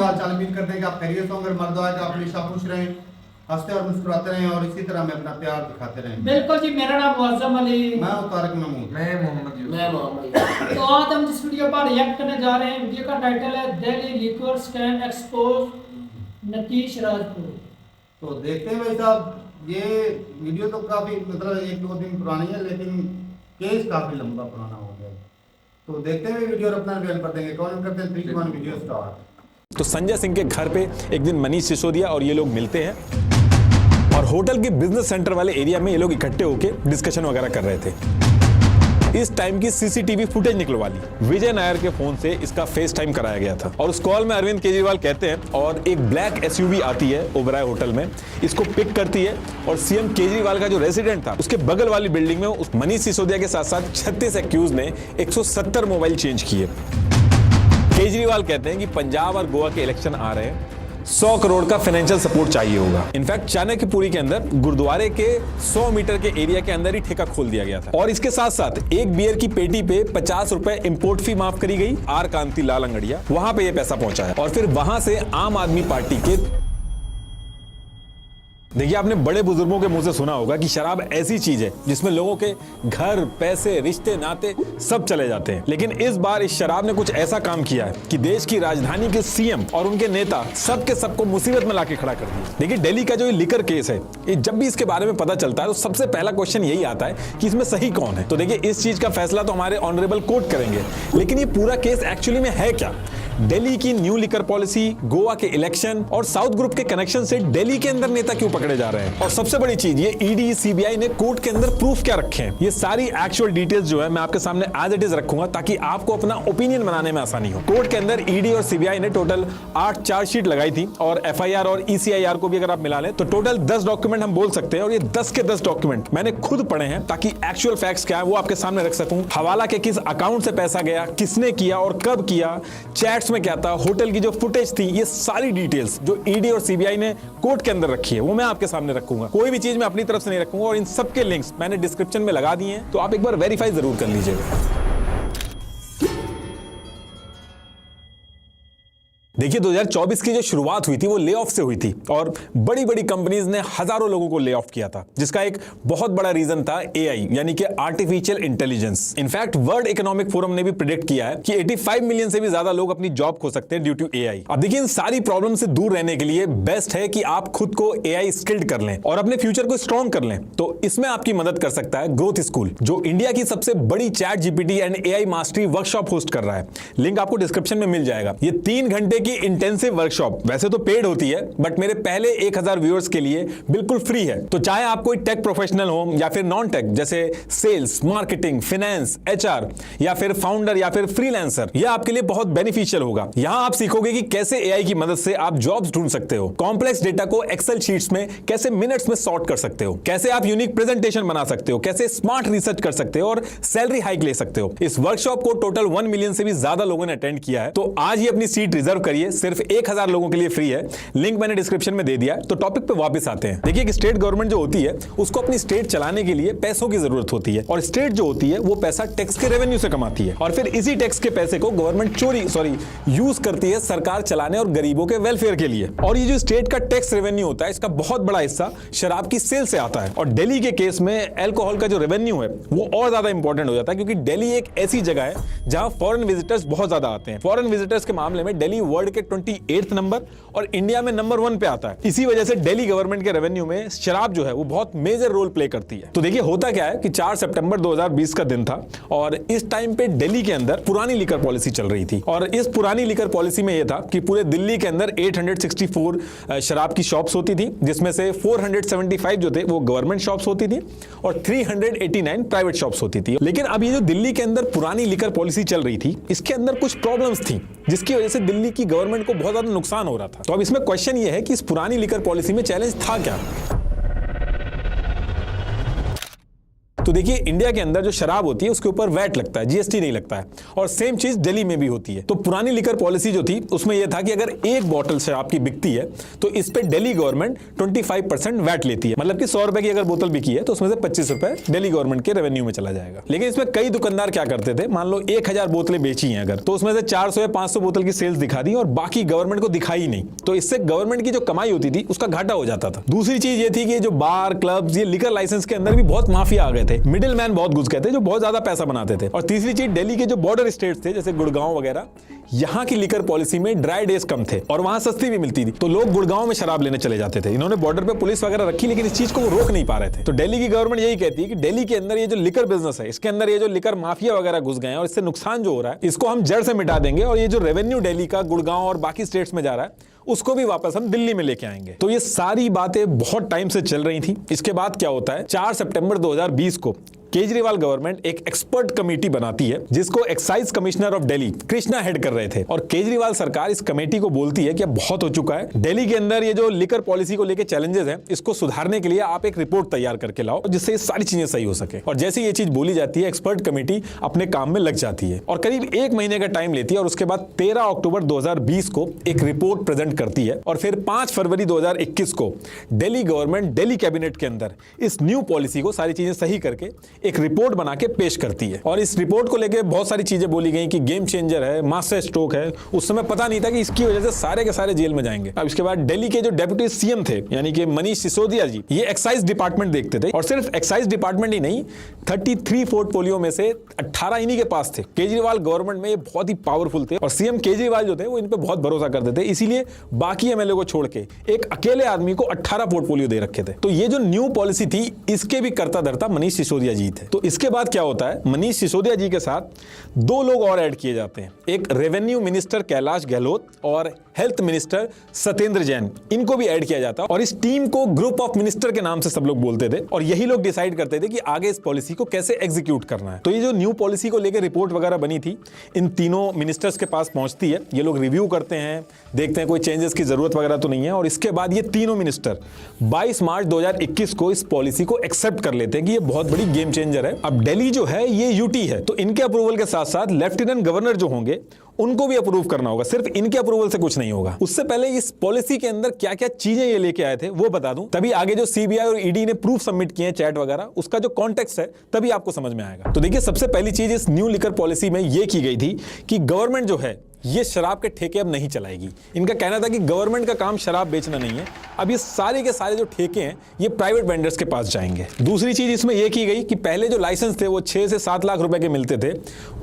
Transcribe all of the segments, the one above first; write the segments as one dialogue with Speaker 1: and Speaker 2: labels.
Speaker 1: हाल चाल उम्मीद करते हैं कि आप खैरियत से होंगे। मर्द है कि आप हमेशा खुश रहें, हंसते और मुस्कुराते रहें और इसी तरह हमें अपना प्यार दिखाते रहें।
Speaker 2: बिल्कुल जी, मेरा नाम मुअज्जम अली,
Speaker 1: मैं हूं तारिक महमूद,
Speaker 3: मैं मोहम्मद यूसुफ।
Speaker 4: मैं मोहम्मद।
Speaker 2: तो आज हम जिस वीडियो पर रिएक्ट करने जा रहे हैं, वीडियो का टाइटल है Delhi liquor scam expose Natish Rajpur.
Speaker 1: तो देखते हैं भाई साहब, ये वीडियो तो काफ़ी मतलब 1-2 दिन पुरानी है, लेकिन केस काफ़ी लंबा पुराना हो गया है। तो देखते हैं वीडियो और अपना रिव्यू कर देंगे। कौन करते हैं 3 1 वीडियो स्टार्ट।
Speaker 5: तो संजय सिंह के घर पे एक दिन मनीष सिसोदिया और ये लोग मिलते हैं और होटल के बिजनेस सेंटर वाले एरिया में ये लोग इकट्ठे होके डिस्कशन वगैरह कर रहे थे। इस टाइम की सीसीटीवी फुटेज निकलवा ली। विजय नायर के फोन से इसका फेस टाइम कराया गया था और उस कॉल में अरविंद केजरीवाल कहते हैं और एक ब्लैक एसयूवी आती है ओबराय होटल में, इसको पिक करती है और सीएम केजरीवाल का जो रेसिडेंट था उसके बगल वाली बिल्डिंग में उस मनीष सिसोदिया के साथ साथ 36 एक्यूज ने 170 मोबाइल चेंज किए। केजरीवाल कहते हैं कि पंजाब और गोवा के इलेक्शन आ रहे हैं, 100 करोड़ का फाइनेंशियल सपोर्ट चाहिए होगा। इनफैक्ट चाणक्यपुरी के अंदर गुरुद्वारे के 100 मीटर के एरिया के अंदर ही ठेका खोल दिया गया था और इसके साथ साथ एक बियर की पेटी पे 50 रुपए इंपोर्ट फी माफ करी गई। आर कांति लाल अंगड़िया वहां पे ये पैसा पहुंचा है और फिर वहां से आम आदमी पार्टी के देखिए, आपने बड़े बुजुर्गों के मुंह से सुना होगा कि शराब ऐसी चीज है जिसमें लोगों के घर, पैसे, रिश्ते, नाते सब चले जाते हैं। लेकिन इस बार इस शराब ने कुछ ऐसा काम किया है कि देश की राजधानी के सीएम और उनके नेता सबके सबको मुसीबत में लाके खड़ा कर दिया। देखिए, दिल्ली का जो ये लिकर केस है, ये जब भी इसके बारे में पता चलता है तो सबसे पहला क्वेश्चन यही आता है कि इसमें सही कौन है। तो देखिए, इस चीज का फैसला तो हमारे ऑनरेबल कोर्ट करेंगे, लेकिन ये पूरा केस एक्चुअली में है क्या? दिल्ली की न्यू लिकर पॉलिसी, गोवा के इलेक्शन और साउथ ग्रुप के कनेक्शन से दिल्ली के अंदर नेता क्यों पकड़े जा रहे हैं? और सबसे बड़ी चीज, ये ईडी सीबीआई ने कोर्ट के अंदर प्रूफ क्या रखे हैं? ये सारी एक्चुअल डिटेल्स जो है मैं आपके सामने एज इट इज रखूंगा ताकि आपको अपना ओपिनियन बनाने में आसानी हो। कोर्ट के अंदर ईडी और सीबीआई ने टोटल 8 चार्जशीट लगाई थी और एफआईआर और ईसीआईआर को भी अगर आप मिला लें तो टोटल 10 डॉक्यूमेंट हम बोल सकते हैं और ये 10 के 10 डॉक्यूमेंट मैंने खुद पढ़े हैं ताकि एक्चुअल फैक्ट्स क्या है वो आपके सामने रख सकूं। हवाला के किस अकाउंट से पैसा गया, किसने किया और कब किया, चैट्स में क्या था, होटल की जो फुटेज थी, ये सारी डिटेल्स जो ईडी और सीबीआई ने कोर्ट के अंदर रखी है वो मैं आपके सामने रखूंगा। कोई भी चीज मैं अपनी तरफ से नहीं रखूंगा और इन सब के लिंक्स मैंने डिस्क्रिप्शन में लगा दिए हैं, तो आप एक बार वेरीफाई जरूर कर लीजिएगा। देखिए, 2024 की जो शुरुआत हुई थी वो ले ऑफ से हुई थी और बड़ी बड़ी कंपनीज ने हजारों लोगों को ले ऑफ किया था, जिसका एक बहुत बड़ा रीजन था एआई यानी कि artificial intelligence. In fact world economic forum ने भी प्रेडिक्ट किया है कि 85 मिलियन से भी ज्यादा लोग अपनी जॉब खो सकते हैं ड्यू टू एआई। अब देखिए, इन सारी प्रॉब्लम से दूर रहने के लिए बेस्ट है कि आप खुद को एआई स्किल्ड कर लें और अपने फ्यूचर को स्ट्रॉन्ग कर लें। तो इसमें आपकी मदद कर सकता है ग्रोथ स्कूल, जो इंडिया की सबसे बड़ी chat GPT and AI mastery workshop host कर रहा है। लिंक आपको डिस्क्रिप्शन में मिल जाएगा। ये 3 घंटे की इंटेंसिव वर्कशॉप वैसे तो पेड होती है, बट मेरे पहले 1000 व्यूअर्स के लिए बिल्कुल फ्री है। तो चाहे आप कोई टेक प्रोफेशनल हो या फिर नॉन टेक, जैसे सेल्स, मार्केटिंग, फाइनेंस, एचआर या फिर फाउंडर या फिर फ्रीलांसर, यह आपके लिए बहुत बेनिफिशियल होगा। यहां आप सीखोगे कि कैसे एआई की मदद से आप जॉब्स ढूंढ सकते हो, कॉम्प्लेक्स डेटा को एक्सेल शीट्स में कैसे मिनट्स में सॉर्ट कर सकते हो, कैसे आप यूनिक प्रेजेंटेशन बना सकते हो, कैसे स्मार्ट रिसर्च कर सकते हो और सैलरी हाइक ले सकते हो। इस वर्कशॉप को टोटल 1 मिलियन से भी ज्यादा लोगों ने अटेंड किया है, तो आज ही अपनी सीट रिजर्व करिए। सिर्फ 1000 लोगों के लिए फ्री है। लिंक मैंने डिस्क्रिप्शन में दे दिया है। तो टॉपिक पे वापस आते हैं। देखिए कि स्टेट गवर्नमेंट जो होती है उसको अपनी स्टेट चलाने के लिए पैसों की जरूरत होती है और स्टेट जो होती है वो पैसा टैक्स के रेवेन्यू से कमाती है और फिर इसी टैक्स के पैसे को गवर्नमेंट यूज करती है सरकार चलाने और गरीबों के वेलफेयर के लिए। और ये जो स्टेट का टैक्स रेवेन्यू होता है, इसका बहुत बड़ा हिस्सा शराब की सेल से आता है। और दिल्ली के केस में अल्कोहल का जो रेवेन्यू है वो और ज्यादा इंपॉर्टेंट हो जाता है, क्योंकि दिल्ली एक ऐसी जगह है जहां फॉरेन विजिटर्स बहुत ज्यादा आते हैं। फॉरेन विजिटर्स के मामले में दिल्ली वर्ल्ड के 28th नंबर और इंडिया में नंबर 1 पे आता है। इसी वजह से दिल्ली गवर्नमेंट के रेवेन्यू में शराब जो है वो बहुत मेजर रोल प्ले करती है। तो देखिए, होता क्या है कि 4 सितंबर 2020 का दिन था और इस टाइम पे दिल्ली के अंदर पुरानी लिकर पॉलिसी चल रही थी और इस पुरानी लिकर पॉलिसी में यह था कि पूरे दिल्ली के अंदर 864 शराब की शॉप्स होती थी, जिसमें से 475 जो थे वो गवर्नमेंट शॉप्स होती थी और 389 प्राइवेट शॉप्स होती थी। लेकिन अब ये जो दिल्ली के अंदर पुरानी लिकर पॉलिसी चल रही थी, इसके अंदर कुछ प्रॉब्लम्स थी जिसकी वजह से दिल्ली की गवर्नमेंट को बहुत ज्यादा नुकसान हो रहा था। तो अब इसमें क्वेश्चन ये है कि इस पुरानी लिकर पॉलिसी में चैलेंज था क्या? तो देखिए इंडिया के अंदर जो शराब होती है उसके ऊपर वैट लगता है, जीएसटी नहीं लगता है, और सेम चीज दिल्ली में भी होती है। तो पुरानी लिकर पॉलिसी जो थी उसमें यह था कि अगर एक बॉटल शराब की बिकती है तो इस पे दिल्ली गवर्नमेंट 25% वैट लेती है, मतलब कि 100 रुपए की अगर बोतल बिकी है तो उसमें से 25 रुपए दिल्ली गवर्नमेंट के रेवेन्यू में चला जाएगा। लेकिन इसमें कई दुकानदार क्या करते थे, मान लो 1000 बोतलें बेची हैं अगर, तो उसमें से 400 या 500 बोतल की सेल्स दिखा दी और बाकी गवर्नमेंट को दिखाई नहीं, तो इससे गवर्नमेंट की जो कमाई होती थी उसका घाटा हो जाता था। दूसरी चीज ये थी कि जो बार क्लब्स, ये लिकर लाइसेंस के अंदर भी बहुत माफिया आ गए थे, मिडिल मैन बहुत घुस गए थे जो बहुत ज्यादा पैसा बनाते थे। और तीसरी चीज, दिल्ली के जो बॉर्डर स्टेट्स थे जैसे गुड़गांव वगैरह, यहाँ की लिकर पॉलिसी में ड्राई डेज कम थे और वहां सस्ती भी मिलती थी, तो लोग गुड़गांव में शराब लेने चले जाते थे। इन्होंने बॉर्डर पे पुलिस वगैरह रखी लेकिन इस चीज को वो रोक नहीं पा रहे थे। तो दिल्ली की गवर्नमेंट यही कहती है कि दिल्ली के अंदर ये जो लिकर बिजनेस है, इसके अंदर ये जो लिकर माफिया वगैरह घुस गए हैं और इससे नुकसान जो हो रहा है इसको हम जड़ से मिटा देंगे, और ये जो रेवेन्यू दिल्ली का गुड़गांव और बाकी स्टेट्स में जा रहा है उसको भी वापस हम दिल्ली में लेके आएंगे। तो ये सारी बातें बहुत टाइम से चल रही थी। इसके बाद क्या होता है, 4 सितंबर 2020 को केजरीवाल गवर्नमेंट एक एक्सपर्ट कमेटी बनाती है जिसको excise commissioner of Delhi Krishna head कर रहे थे, और केजरीवाल सरकार इस कमेटी को बोलती है कि अब बहुत हो चुका है, दिल्ली के अंदर ये जो लिकर पॉलिसी को लेकर चैलेंजेस हैं इसको सुधारने के लिए आप एक रिपोर्ट तैयार करके लाओ जिससे ये सारी चीजें सही हो सके। और जैसे ये चीज बोली जाती है, एक्सपर्ट कमेटी अपने काम में लग जाती है और करीब 1 महीने का टाइम लेती है, और उसके बाद 13 अक्टूबर 2020 को एक रिपोर्ट प्रेजेंट करती है, और फिर 5 फरवरी 2021 को दिल्ली गवर्नमेंट दिल्ली कैबिनेट के अंदर इस न्यू पॉलिसी को सारी चीजें सही करके एक रिपोर्ट बना के पेश करती है। और इस रिपोर्ट को लेके बहुत सारी चीजें बोली गई कि गेम चेंजर है, मास्टर स्ट्रोक है। उस समय पता नहीं था कि इसकी वजह से सारे के सारे जेल में जाएंगे। अब इसके बाद दिल्ली के जो डेप्यूटी सीएम थे यानी कि मनीष सिसोदिया जी, ये एक्साइज डिपार्टमेंट देखते थे, और सिर्फ एक्साइज डिपार्टमेंट ही नहीं, 33 पोर्टफोलियो में से 18 इन्हीं के पास थे। केजरीवाल गवर्नमेंट में ये बहुत ही पावरफुल थे और सीएम केजरीवाल जो थे वो इन पे बहुत भरोसा करते थे, इसीलिए बाकी एमएलए को छोड़ के एक अकेले आदमी को 18 पोर्टफोलियो दे रखे थे। तो ये जो न्यू पॉलिसी थी इसके भी कर्ता धर्ता मनीष सिसोदिया जी थे। तो इसके बाद क्या होता है, मनीष सिसोदिया जी के साथ 2 लोग और ऐड किए जाते हैं, एक रेवेन्यू मिनिस्टर कैलाश गहलोत और हेल्थ मिनिस्टर सत्येंद्र जैन, इनको भी ऐड किया जाता है। और इस टीम को ग्रुप ऑफ मिनिस्टर के नाम से सब लोग बोलते थे, और यही लोग डिसाइड करते थे कि आगे इस पॉलिसी को कैसे एग्जीक्यूट करना है। तो ये जो न्यू पॉलिसी को लेकर रिपोर्ट वगैरह बनी थी इन तीनों मिनिस्टर्स के पास पहुंचती है, ये लोग रिव्यू करते हैं, देखते हैं कोई चेंजेस की जरूरत वगैरह तो नहीं है, और इसके बाद ये तीनों मिनिस्टर 22 मार्च 2021 को इस पॉलिसी को एक्सेप्ट कर लेते हैं कि ये बहुत बड़ी गेम चेंजर है। अब दिल्ली जो है ये यूटी है, तो इनके अप्रूवल के साथ साथ लेफ्टिनेंट गवर्नर जो होंगे उनको भी अप्रूव करना होगा, सिर्फ इनके अप्रूवल से कुछ नहीं होगा। उससे पहले इस पॉलिसी के अंदर क्या क्या चीजें ये लेके आए थे वो बता दूं, तभी आगे जो सीबीआई और ईडी ने प्रूफ सबमिट किए हैं, चैट वगैरह, उसका जो कॉन्टेक्स्ट है तभी आपको समझ में आएगा। तो देखिए, सबसे पहली चीज इस न्यू लिकर पॉलिसी में ये की गई थी कि गवर्नमेंट जो है ये शराब के ठेके अब नहीं चलाएगी। इनका कहना था कि गवर्नमेंट का काम शराब बेचना नहीं है, अब ये सारे के सारे जो ठेके हैं ये प्राइवेट वेंडर्स के पास जाएंगे। दूसरी चीज इसमें यह की गई कि पहले जो लाइसेंस थे वो 6 से 7 लाख रुपए के मिलते थे,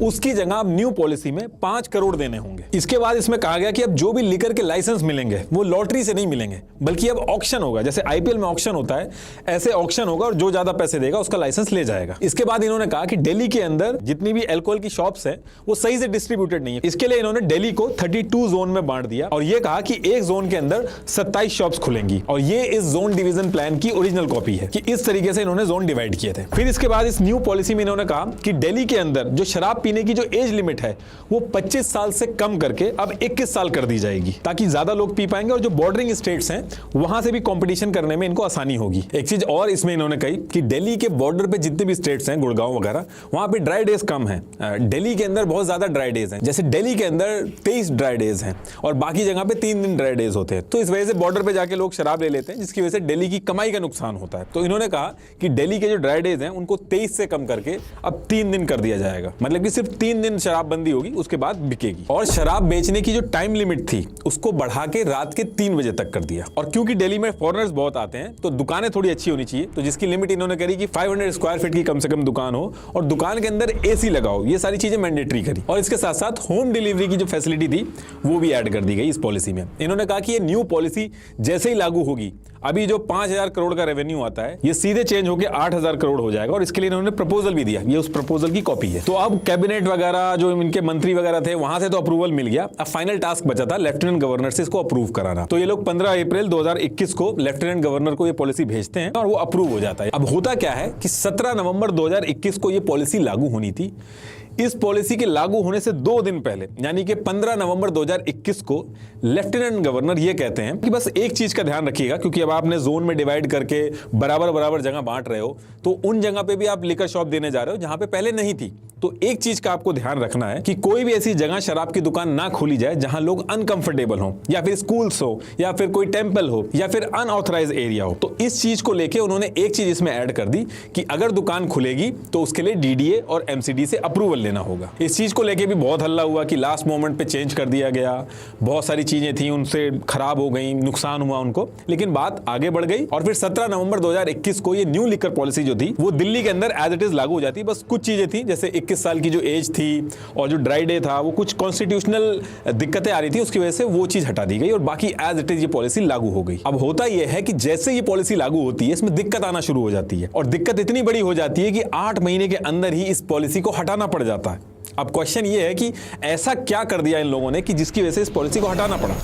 Speaker 5: उसकी जगह अब न्यू पॉलिसी में 5 करोड़ देने होंगे। इसके बाद इसमें कहा गया कि अब जो भी लिकर के लाइसेंस मिलेंगे वो लॉटरी से नहीं मिलेंगे, बल्कि अब ऑक्शन होगा, जैसे आईपीएल में ऑक्शन होता है ऐसे ऑक्शन होगा और जो ज्यादा पैसे देगा उसका लाइसेंस ले जाएगा। इसके बाद इन्होंने कहा कि दिल्ली के अंदर जितनी भी अल्कोहल की शॉप्स है वो सही से डिस्ट्रीब्यूटेड नहीं है, इसके लिए इन्होंने दिल्ली को 32 जोन में बांट दिया और ये कहा कि एक जोन के अंदर 27 शॉप्स खुलेंगी, और ये इस जोन डिवीजन प्लान की ओरिजिनल कॉपी है कि इस तरीके से इन्होंने जोन डिवाइड किए थे। फिर इसके बाद इस न्यू पॉलिसी में इन्होंने कहा कि दिल्ली के अंदर जो शराब पीने की जो एज लिमिट है वो 25 साल से कम करके अब 21 साल कर दी जाएगी, ताकि ज्यादा लोग पी पाएंगे और जो बॉर्डरिंग स्टेट्स हैं वहां से भी कंपटीशन करने में इनको आसानी होगी। एक चीज और इसमें इन्होंने कही कि दिल्ली के बॉर्डर पे जितने भी स्टेट्स हैं, गुड़गांव वगैरह, वहां पे ड्राई डेज कम है। दिल्ली के अंदर बहुत ज्यादा ड्राई डेज हैं, जैसे दिल्ली के अंदर 23 ड्राई डेज हैं और बाकी जगह पे 3 दिन ड्राई डेज होते हैं। तो इस वजह से बॉर्डर पे जाके लोग शराब ले लेते हैं, जिसकी वजह से दिल्ली की कमाई का नुकसान होता है। तो इन्होंने कहा कि दिल्ली के जो ड्राई डेज हैं उनको 23 से कम करके अब 3 दिन कर दिया जाएगा, मतलब कि सिर्फ 3 दिन शराब बंदी होगी, उसके बाद बिकेगी। और शराब बेचने की जो टाइम लिमिट थी उसको बढ़ा के रात के 3 बजे तक कर दिया। और क्योंकि दिल्ली में फॉरेनर्स बहुत आते हैं तो दुकानें थोड़ी अच्छी होनी चाहिए, तो जिसकी लिमिट इन्होंने करी कि 500 स्क्वायर फीट की कम से कम दुकान हो और दुकान के अंदर एसी लगाओ, ये सारी चीजें मैंडेटरी करी। और इसके साथ साथ होम डिलीवरी की जो फैसिलिटी थी वो भी ऐड कर दी गई इस पॉलिसी में। इन्होंने कहा कि ये न्यू पॉलिसी जैसे ही लागू होगी, अभी जो 5000 करोड़ का रेवेन्यू आता है ये सीधे चेंज होकर 8000 करोड़ हो जाएगा, और इसके लिए इन्होंने प्रपोजल भी दिया, ये उस प्रपोजल की कॉपी है। तो अब कैबिनेट वगैरह जो इनके मंत्री वगैरह थे वहां से तो अप्रूवल मिल गया, अब फाइनल टास्क बचा था लेफ्टिनेंट गवर्नर से इसको अप्रूव कराना। तो ये लोग 15 अप्रैल 2021 को लेफ्टिनेंट गवर्नर को ये पॉलिसी भेजते हैं और वो अप्रूव हो जाता है। अब होता क्या है कि 17 नवंबर 2021 को ये पॉलिसी लागू होनी थी, इस पॉलिसी के लागू होने से 2 दिन पहले यानी कि 15 नवंबर 2021 को लेफ्टिनेंट गवर्नर ये कहते हैं कि बस एक चीज का ध्यान रखिएगा, क्योंकि अब आपने जोन में डिवाइड करके बराबर बराबर जगह बांट रहे हो, तो उन जगह पे भी आप लिकर शॉप देने जा रहे हो जहां पे पहले नहीं थी। तो एक चीज का आपको ध्यान रखना है कि कोई भी ऐसी जगह शराब की दुकान ना खोली जाए जहां लोग अनकंफर्टेबल हो, या फिर स्कूल्स हो, या फिर कोई टेंपल हो, या फिर अनऑथराइज एरिया हो। तो इस चीज को लेके उन्होंने एक चीज इसमें ऐड कर दी कि अगर दुकान खुलेगी तो उसके लिए डीडीए और एमसीडी से अप्रूवल लेना होगा। इस चीज को लेके भी बहुत हल्ला हुआ कि लास्ट मोमेंट पे चेंज कर दिया गया, बहुत सारी चीजें थी उनसे खराब हो गई, नुकसान हुआ उनको, लेकिन बात आगे बढ़ गई और फिर 17 नवंबर 2021 को ये न्यू लिकर पॉलिसी जो थी वो दिल्ली के अंदर एज इट इज लागू हो जाती। बस कुछ चीजें थी, जैसे 21 साल की जो एज थी और जो ड्राई डे था, वो कुछ कॉन्स्टिट्यूशनल दिक्कतें आ रही थी, उसकी वजह से वो चीज हटा दी गई और बाकी एज इट इज ये पॉलिसी लागू हो गई। अब होता यह है कि जैसे ये पॉलिसी लागू होती है इसमें दिक्कत आना शुरू हो जाती है, और दिक्कत इतनी बड़ी हो जाती है कि 8 महीने के अंदर ही इस पॉलिसी को हटाना पड़ जाता है। अब क्वेश्चन ये है कि ऐसा क्या कर दिया इन लोगों ने कि जिसकी वजह से इस पॉलिसी को हटाना पड़ा।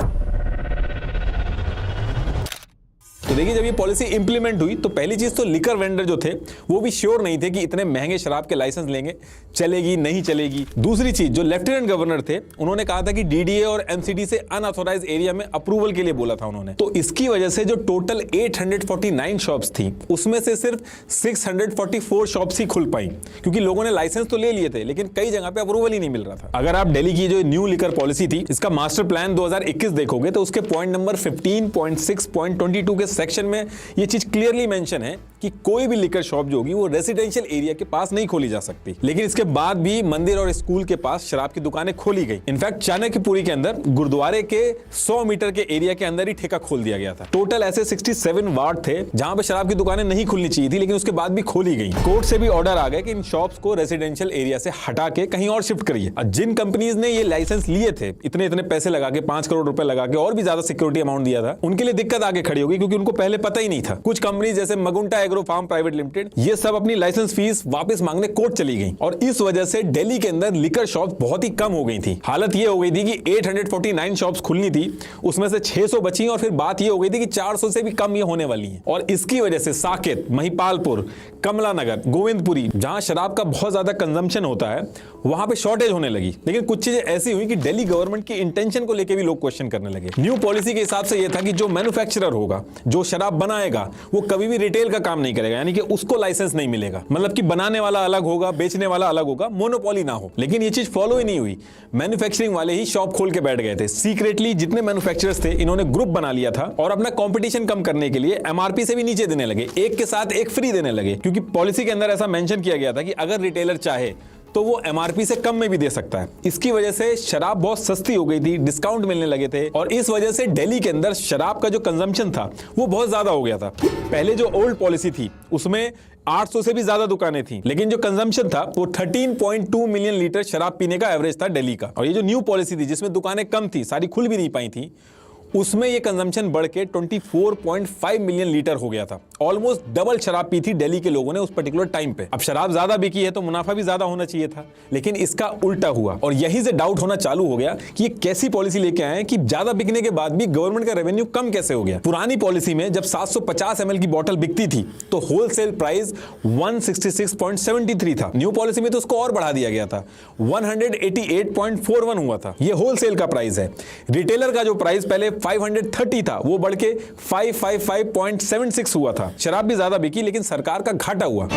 Speaker 5: तो देखिए, जब ये पॉलिसी इंप्लीमेंट हुई तो पहली चीज तो लिकर वेंडर जो थे वो भी श्योर नहीं थे कि इतने महंगे शराब के लाइसेंस लेंगे चलेगी नहीं चलेगी। दूसरी चीज, जो लेफ्टिनेंट गवर्नर थे उन्होंने कहा था कि डीडीए और एमसीडी से अनऑथराइज्ड एरिया में अप्रूवल के लिए बोला था उन्होंने। तो इसकी वजह से जो टोटल 849 शॉप्स थी उसमें से सिर्फ 644 शॉप्स ही खुल पाई, क्योंकि लोगों ने लाइसेंस तो ले लिए थे लेकिन कई जगह पे अप्रूवल ही नहीं मिल रहा था। अगर आप दिल्ली की जो न्यू लिकर पॉलिसी थी इसका मास्टर प्लान 2021 देखोगे तो उसके पॉइंट नंबर 15.6.22 के सेक्शन में ये चीज क्लियरली मेंशन है कि कोई भी लिकर शॉप जो होगी वो रेजिडेंशियल एरिया के पास नहीं खोली जा सकती। लेकिन इसके बाद भी मंदिर और स्कूल के पास शराब की दुकानें खोली गई। इनफैक्ट चाणक्यपुरी के अंदर गुरुद्वारे के 100 मीटर के एरिया के अंदर ही ठेका खोल दिया गया था। टोटल ऐसे 67 वार्ड थे जहां पे शराब की दुकानें नहीं खुलनी चाहिए थी, लेकिन उसके बाद भी खोली गई। कोर्ट से भी ऑर्डर आ गए कि इन शॉप्स को रेजिडेंशियल एरिया से हटा के कहीं और शिफ्ट करिए। जिन कंपनीज ने ये लाइसेंस लिए थे इतने इतने पैसे लगा के, 5 करोड़ रुपए लगा के और भी ज्यादा सिक्योरिटी अमाउंट दिया था, उनके लिए दिक्कत आगे खड़ी होगी क्योंकि उनको पहले पता ही नहीं था। कुछ कंपनी जैसे Magunta agro farm private limited ये सब अपनी लाइसेंस फीस वापस मांगने कोर्ट चली गई और इस वजह से दिल्ली के अंदर लिकर शॉप्स बहुत ही कम हो गई थी। हालत ये हो गई थी कि 849 शॉप्स खुलनी थी, उसमें से 600 बची और फिर बात ये हो गई थी कि 400 से भी कम ये होने वाली है। और इसकी वजह से साकेत, महिपालपुर, कमला नगर, गोविंदपुरी, जहां शराब का बहुत ज्यादा कंजम्पशन होता है वहां पे शॉर्टेज होने लगी। लेकिन कुछ चीजें ऐसी हुई कि दिल्ली गवर्नमेंट की इंटेंशन को लेकर भी लोग क्वेश्चन करने लगे। न्यू पॉलिसी के हिसाब से यह था कि जो मैन्युफैक्चरर होगा, जो शराब बनाएगा, वो कभी भी रिटेल का काम नहीं करेगा, यानी कि उसको लाइसेंस नहीं मिलेगा। मतलब कि बनाने वाला अलग होगा, बेचने वाला अलग होगा, मोनोपोली ना हो। लेकिन ये चीज फॉलो ही नहीं हुई। मैन्युफैक्चरिंग वाले ही शॉप खोल के बैठ गए थे। सीक्रेटली जितने मैन्युफैक्चरर्स थे इन्होंने ग्रुप बना लिया था और अपना कंपटीशन कम करने के लिए एमआरपी से भी नीचे देने लगे, एक के साथ एक फ्री देने लगे, क्योंकि पॉलिसी के अंदर ऐसा मेंशन किया गया था कि अगर रिटेलर चाहे तो वो एमआरपी से कम में भी दे सकता है। इसकी वजह से शराब बहुत सस्ती हो गई थी, डिस्काउंट मिलने लगे थे और इस वजह से दिल्ली के अंदर शराब का जो कंजम्पशन था वो बहुत ज्यादा हो गया था। पहले जो ओल्ड पॉलिसी थी उसमें 800 से भी ज्यादा दुकानें थी, लेकिन जो कंजम्पशन था वो 13.2 मिलियन लीटर शराब पीने का एवरेज था दिल्ली का। और ये जो न्यू पॉलिसी थी जिसमें दुकानें कम थी, सारी खुल भी नहीं पाई थी, उसमें ये कंजम्पशन बढ़ के 24.5 मिलियन लीटर हो गया था। ऑलमोस्ट डबल शराब पी थी दिल्ली के लोगों ने उस पर्टिकुलर टाइम पे। अब शराब ज्यादा बिकी है तो मुनाफा भी ज्यादा होना चाहिए था, लेकिन इसका उल्टा हुआ और यहीं से डाउट होना चालू हो गया कि ये कैसी पॉलिसी लेके आए कि ज्यादा बिकने के बाद भी गवर्नमेंट का रेवेन्यू कम कैसे हो गया। पुरानी पॉलिसी में जब 750 ml की बोतल बिकती थी तो होलसेल प्राइस 166.73 था। न्यू पॉलिसी में तो उसको और बढ़ा दिया गया था, 188.41 हुआ था। ये होलसेल का प्राइस है। रिटेलर का जो प्राइस पहले 530 था वो बढ़ के 555.76 हुआ था। शराब भी ज्यादा बिकी लेकिन सरकार का घाटा हुआ।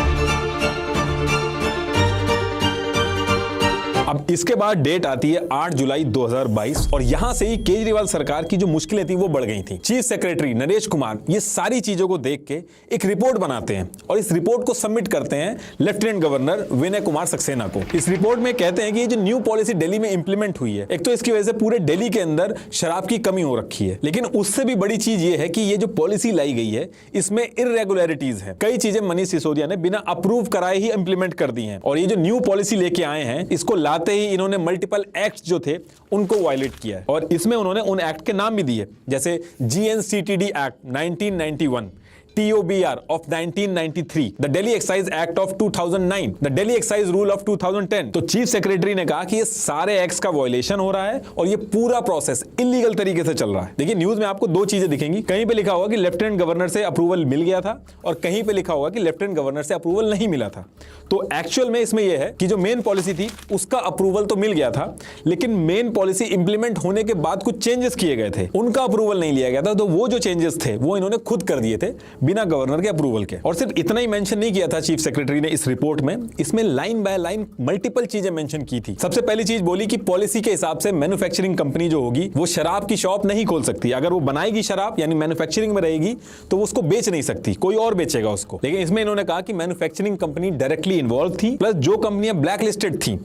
Speaker 5: अब इसके बाद डेट आती है 8 जुलाई 2022 और यहां से ही केजरीवाल सरकार की जो मुश्किलें थी वो बढ़ गई थी। चीफ सेक्रेटरी नरेश कुमार ये सारी चीजों को देख के एक रिपोर्ट बनाते हैं और इस रिपोर्ट को सबमिट करते हैं लेफ्टिनेंट गवर्नर विनय कुमार सक्सेना को। इस रिपोर्ट में कहते हैं कि ये जो न्यू पॉलिसी दिल्ली में इंप्लीमेंट हुई है, एक तो इसकी वजह से पूरे दिल्ली के अंदर शराब की कमी हो रखी है, लेकिन उससे भी बड़ी चीज ये है कि ये जो पॉलिसी लाई गई है इसमें इररेगुलरिटीज है। कई चीजें मनीष सिसोदिया ने बिना अप्रूव कराए ही इंप्लीमेंट कर दी हैं और ये जो न्यू पॉलिसी लेके आए हैं इसको लाते ही इन्होंने मल्टीपल एक्ट्स जो थे उनको वायलेट किया है और इसमें उन्होंने उन एक्ट के नाम भी दिए, जैसे GNCTD act 1991, TOBR of 1993, the Delhi Excise Act of 2009, the Delhi Excise Rule of 2010। तो चीफ सेक्रेटरी ने कहा कि ये सारे एक्ट्स का वायलेशन हो रहा है और ये पूरा प्रोसेस इलीगल तरीके से चल रहा है। देखिए न्यूज में आपको दो चीजें दिखेंगी, कहीं पे लिखा होगा कि लेफ्टिनेंट गवर्नर से अप्रूवल मिल गया था और कहीं पे लिखा होगा कि लेफ्टिनेंट गवर्नर से अप्रूवल नहीं मिला था। तो एक्चुअल में इसमें यह है कि जो मेन पॉलिसी थी उसका अप्रूवल तो मिल गया था, लेकिन मेन पॉलिसी इंप्लीमेंट होने के बाद कुछ चेंजेस किए गए थे, उनका अप्रूवल नहीं लिया गया था। तो वो जो चेंजेस थे वो इन्होंने खुद कर दिए थे बिना गवर्नर के अप्रूवल के। और सिर्फ इतना ही मेंशन नहीं किया था चीफ सेक्रेटरी ने इस रिपोर्ट में, इसमें लाइन बाय लाइन मल्टीपल चीजें मेंशन की थी। सबसे पहली चीज बोली कि पॉलिसी के हिसाब से मैन्युफैक्चरिंग कंपनी जो होगी वो शराब की शॉप नहीं खोल सकती। अगर वो बनाएगी शराब यानी मैन्युफैक्चरिंग में रहेगी तो वो उसको बेच नहीं सकती, कोई और बेचेगा उसको। लेकिन इसमें इन्होंने कहा कि मैन्युफैक्चरिंग कंपनी डायरेक्टली इन्वॉल्व थी, प्लस जो कंपनियां ब्लैक लिस्टेड थी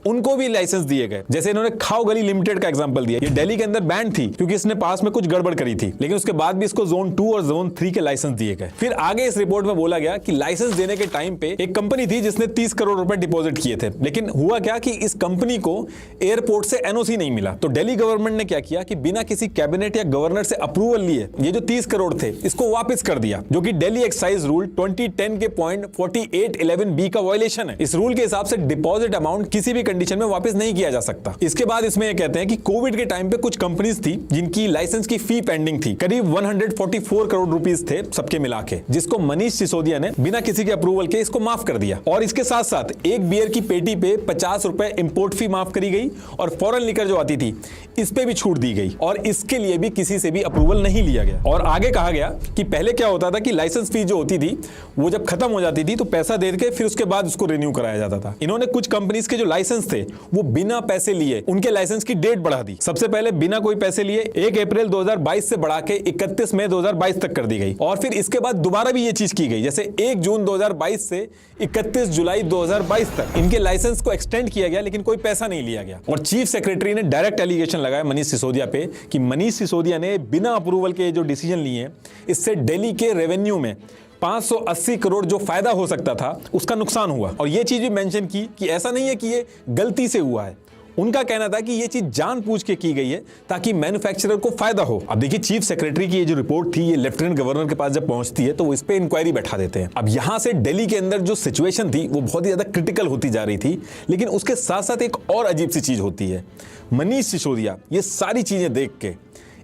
Speaker 5: उनको भी लाइसेंस दिए गए। जैसे इन्होंने खाओ गली लिमिटेड का एग्जांपल दिया, ये दिल्ली के अंदर बैंड थी क्योंकि इसने पास में कुछ गड़बड़ करी थी, लेकिन उसके बाद भी इसको जोन 2 और जोन 3 के लाइसेंस दिए गए। फिर आगे इस रिपोर्ट में बोला गया कि लाइसेंस देने के टाइम पे एक कंपनी थी जिसने 30 करोड़ रुपए डिपॉजिट किए थे, लेकिन हुआ क्या कि इस कंपनी को एयरपोर्ट से एनओसी नहीं मिला। तो दिल्ली गवर्नमेंट ने क्या किया कि बिना किसी कैबिनेट या गवर्नर से अप्रूवल लिए ये जो 30 करोड़ थे इसको वापस कर दिया, जो कि दिल्ली एक्साइज रूल 2010 के पॉइंट 4811B का वायलेशन है। इस रूल के हिसाब से डिपॉजिट अमाउंट किसी भी कंडीशन में वापस नहीं किया जा सकता। इसके बाद इसमें यह कहते हैं कि कोविड के टाइम पे कुछ कंपनीज थी जिनकी लाइसेंस की फी पेंडिंग थी, करीब 144 करोड़ रुपीस थे सबके मिला के, जिसको मनीष सिसोदिया ने बिना किसी के अप्रूवल के इसको माफ कर दिया। और इसके साथ साथ एक बियर की पेटी पे 50 रुपए इंपोर्ट फी माफ करी गई और फॉरेन लिकर जो आती थी इस पे भी छूट दी गई और इसके लिए भी किसी से भी अप्रूवल नहीं लिया गया। और आगे कहा गया कि पहले क्या होता था कि लाइसेंस फी जो होती थी वो जब खत्म हो जाती थी तो पैसा दे के फिर उसके बाद उसको रिन्यू कराया जाता था। इन्होंने कुछ कंपनीज के जो लाइसेंस थे वो बिना पैसे लिए उनके लाइसेंस की डेट बढ़ा दी। सबसे पहले बिना कोई पैसे लिए 1 अप्रैल 2022 से बढ़ा के 31 मई 2022 तक कर दी गई और फिर इसके बाद दोबारा भी ये चीज की गई, जैसे 1 जून 2022 से 31 जुलाई 2022 तक इनके लाइसेंस को एक्सटेंड किया गया, लेकिन कोई पैसा नहीं लिया गया। और चीफ सेक्रेटरी ने डायरेक्ट एलिगेशन लगाया मनीष सिसोदिया पे कि मनीष सिसोदिया ने बिना अप्रूवल के जो डिसीजन लिए इससे दिल्ली के रेवेन्यू में 580 करोड़ जो फायदा हो सकता था उसका नुकसान हुआ। और ये चीज भी मेंशन की कि ऐसा नहीं है कि ये गलती से हुआ है, उनका कहना था कि ये चीज जानबूझ के की गई है ताकि मैन्युफैक्चरर को फायदा हो। अब देखिए चीफ सेक्रेटरी की ये जो रिपोर्ट थी ये लेफ्टिनेंट गवर्नर के पास जब पहुंचती है तो वो इस पे इंक्वायरी बैठा देते हैं। अब यहां से दिल्ली के अंदर जो सिचुएशन थी वो बहुत ही ज्यादा क्रिटिकल होती जा रही थी, लेकिन उसके साथ साथ एक और अजीब सी चीज होती है। मनीष सिसोदिया ये सारी चीजें देख के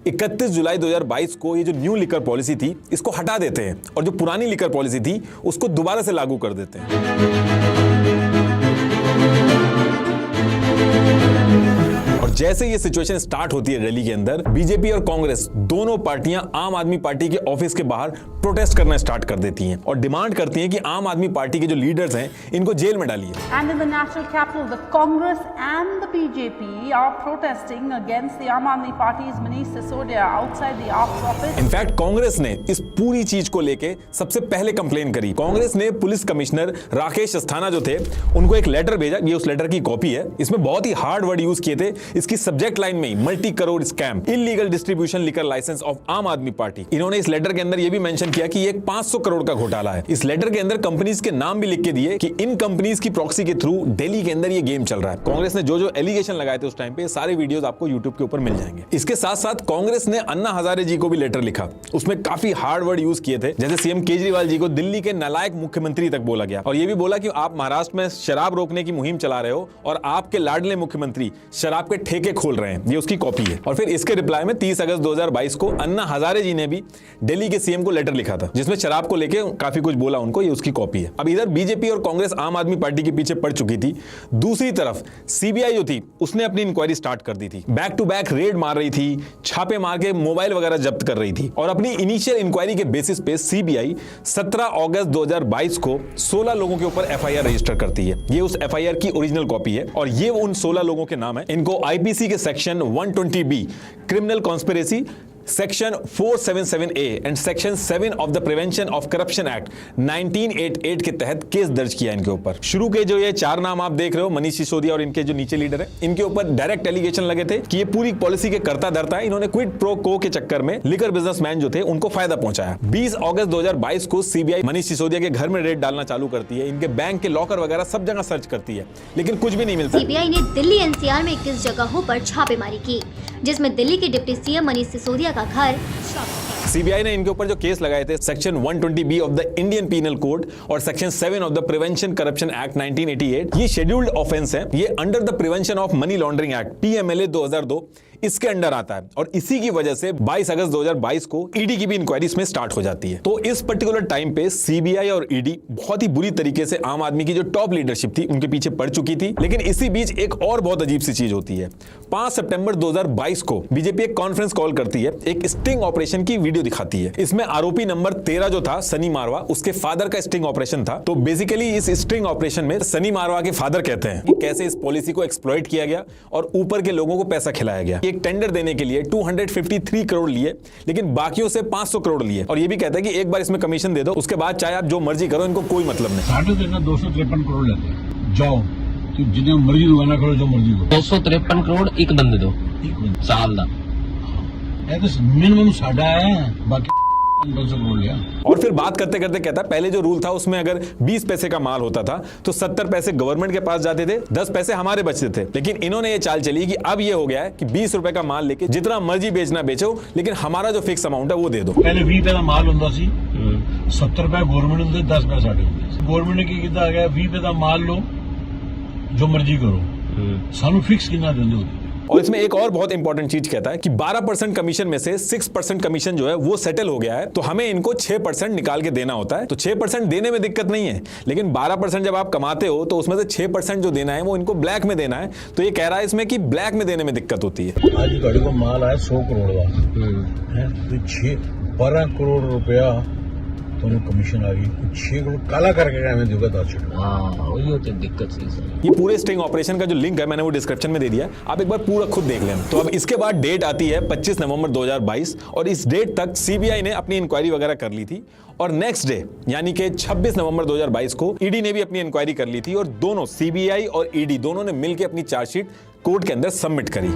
Speaker 5: 31 जुलाई 2022 को ये जो न्यू लिकर पॉलिसी थी इसको हटा देते हैं और जो पुरानी लिकर पॉलिसी थी उसको दोबारा से लागू कर देते हैं। और जैसे ये सिचुएशन स्टार्ट होती है दिल्ली के अंदर, बीजेपी और कांग्रेस दोनों पार्टियां आम आदमी पार्टी के ऑफिस के बाहर प्रोटेस्ट करना स्टार्ट कर देती हैं और डिमांड करती हैं कि आम आदमी पार्टी के जो लीडर्स हैं इनको जेल में डालिए।
Speaker 3: And in the national capital, the Congress and the BJP are protesting against the Aam Aadmi Party's Manish Sisodia outside the AAP's office.
Speaker 5: In fact Congress ने इस पूरी चीज को लेके सबसे पहले कंप्लेन करी। कांग्रेस ने पुलिस कमिश्नर राकेश अस्थाना जो थे उनको एक लेटर भेजा, ये उस लेटर की कॉपी है। इसमें बहुत ही हार्ड वर्ड यूज किए थे, इसकी सब्जेक्ट लाइन में ही multi crore scam, illegal distribution liquor licence of Aam Aadmi party. इन्होंने इस लेटर के अंदर यह भी मेंशन किया कि ये 500 करोड़ का घोटाला है। इस लेटर के अंदर कंपनीज के नाम भी लिख के दिए कि इन कंपनीज की प्रॉक्सी के थ्रू दिल्ली के अंदर ये गेम चल रहा है। कांग्रेस ने जो जो एलिगेशन लगाए थे उस टाइम पे सारे वीडियोस आपको यूट्यूब के ऊपर मिल जाएंगे। इसके साथ साथ कांग्रेस ने अन्ना हजारे जी को भी लेटर लिखा, उसमें काफी हार्ड वर्ड यूज किए थे, जैसे सीएम केजरीवाल जी को दिल्ली के नालायक मुख्यमंत्री तक बोला गया और यह भी बोला कि आप महाराष्ट्र में शराब रोकने की मुहिम चला रहे हो और आपके लाडले मुख्यमंत्री शराब के ठेके खोल रहे हैं। ये उसकी कॉपी है। और फिर इसके रिप्लाई में 30 अगस्त 2022 को अन्ना हजारे जी ने भी दिल्ली के सीएम को लेटर लिखा था जिसमें शराब को लेके काफी कुछ बोला उनको, ये उसकी कॉपी है। अब इधर बीजेपी और कांग्रेस आम आदमी पार्टी के पीछे पड़ चुकी थी, दूसरी तरफ सीबीआई जो थी उसने अपनी इंक्वायरी स्टार्ट कर दी थी, बैक टू बैक रेड मार रही थी, छापे मार के मोबाइल वगैरह जब्त कर रही थी और अपनी इनिशियल इंक्वायरी के बेसिस पे सीबीआई 17 अगस्त 2022 को 16 लोगों के ऊपर एफआईआर रजिस्टर करती है। ये उस एफआईआर की ओरिजिनल कॉपी है और ये उन 16 लोगों के नाम है। इनको आईपीसी के section 120B criminal conspiracy, section 477A and section 7 of the prevention of corruption act 1988 के तहत केस दर्ज किया इनके ऊपर। शुरू के जो ये 4 नाम आप देख रहे हो, मनीष सिसोदिया और इनके जो नीचे लीडर है, इनके ऊपर डायरेक्ट एलिगेशन लगे थे कि ये पूरी पॉलिसी के कर्ता धर्ता है। इन्होंने क्विड प्रो को के चक्कर में लिकर बिजनेसमैन जो थे उनको फायदा पहुंचाया। 20 अगस्त 2022 को सीबीआई मनीष सिसोदिया के घर में रेड डालना चालू करती है, इनके बैंक के लॉकर वगैरह सब जगह सर्च करती है, लेकिन कुछ भी नहीं मिलता।
Speaker 4: सीबीआई ने दिल्ली एनसीआर में 21 जगहों पर छापेमारी की, जिसमें दिल्ली के डिप्टी सीएम मनीष सिसोदिया का घर
Speaker 5: सीबीआई ने इनके ऊपर जो केस लगाए थे section 120B of the Indian penal code और section 7 of the prevention corruption act 1988, ये शेड्यूल्ड ऑफेंस है। ये under the prevention of money laundering act PMLA 2002 इसके अंडर आता है और इसी की वजह से 22 अगस्त 2022 को ईडी की भी इंक्वायरी इसमें स्टार्ट हो जाती है। तो इस पर्टिकुलर टाइम पे सीबीआई और ईडी बहुत ही बुरी तरीके से आम आदमी की जो टॉप लीडरशिप थी उनके पीछे पड़ चुकी थी। लेकिन इसी बीच एक और बहुत अजीब सी चीज होती है। 5 सितंबर 2022 को बीजेपी एक कॉन्फ्रेंस कॉल करती है, एक स्टिंग ऑपरेशन की वीडियो दिखाती है। इसमें आरोपी नंबर 13 जो था सनी मारवा, उसके फादर का स्टिंग ऑपरेशन था। तो बेसिकली इस स्टिंग ऑपरेशन में सनी मारवा के फादर कहते हैं कि कैसे इस पॉलिसी को एक्सप्लॉइट किया गया और ऊपर के लोगों को पैसा खिलाया गया। एक टेंडर देने के लिए 253 करोड़ लिए, लेकिन बाकियों से 500 करोड़ लिए। और ये भी कहता है कि एक बार इसमें कमीशन दे दो, उसके बाद चाहे आप जो मर्जी करो, इनको कोई मतलब नहीं।
Speaker 4: साढ़े देना 253 करोड़ लेते हैं, जाओ तो जिन्हें मर्जी दुकाना करो, जो मर्जी करो।
Speaker 6: 253 करोड़ एक बंदे दो साल दा,
Speaker 4: तो मिनिमम साढ़ा है, बाकी 200 करोड़ लिया।
Speaker 5: और फिर बात करते करते कहता है पहले जो रूल था उसमें अगर 20 पैसे का माल होता था तो 70 पैसे गवर्नमेंट के पास जाते थे, 10 पैसे हमारे बचते थे। लेकिन इन्होंने ये चाल चली कि अब ये हो गया है कि 20 रुपए का माल लेके जितना मर्जी बेचना बेचो, लेकिन हमारा जो फिक्स अमाउंट है वो दे दो।
Speaker 4: पहले 20 रुपए का माल होता सी, 70 रुपए गवर्नमेंट होंगे, 10 रुपए साढ़े होंगे। गवर्नमेंट ने की किया आ गया 20 रुपए का माल लो, जो मर्जी करो, सानू फिक्स कितना देंगे।
Speaker 5: और इसमें एक और बहुत इंपॉर्टेंट चीज कहता है कि 12% कमीशन में से 6% कमीशन जो है वो सेटल हो गया है, तो हमें इनको 6% निकाल के देना होता है। तो 6% देने में दिक्कत नहीं है, लेकिन 12% जब आप कमाते हो तो उसमें से 6% जो देना है वो इनको ब्लैक में देना है। तो ये कह रहा है इसमें कि ब्लैक में देने में दिक्कत होती है।
Speaker 4: आज गाड़ी को माल आया 100 करोड़ का, तो 12 करोड़ रुपया तो कमीशन आ गई, 6 करोड़ काला करके हमें देगा 10।
Speaker 6: वही होती दिक्कत सी सर।
Speaker 5: ये पूरे स्टिंग ऑपरेशन का जो लिंक है मैंने वो डिस्क्रिप्शन में दे दिया, आप एक बार पूरा खुद देख लेना। तो अब इसके बाद डेट आती है 25 नवंबर 2022 और इस डेट तक सीबीआई ने अपनी इंक्वायरी वगैरह कर ली थी और नेक्स्ट डे यानी कि 26 नवंबर 2022 को ईडी ने भी अपनी इंक्वायरी कर ली थी और दोनों सीबीआई और ईडी दोनों ने मिलकर अपनी चार्जशीट कोर्ट के अंदर सबमिट करी।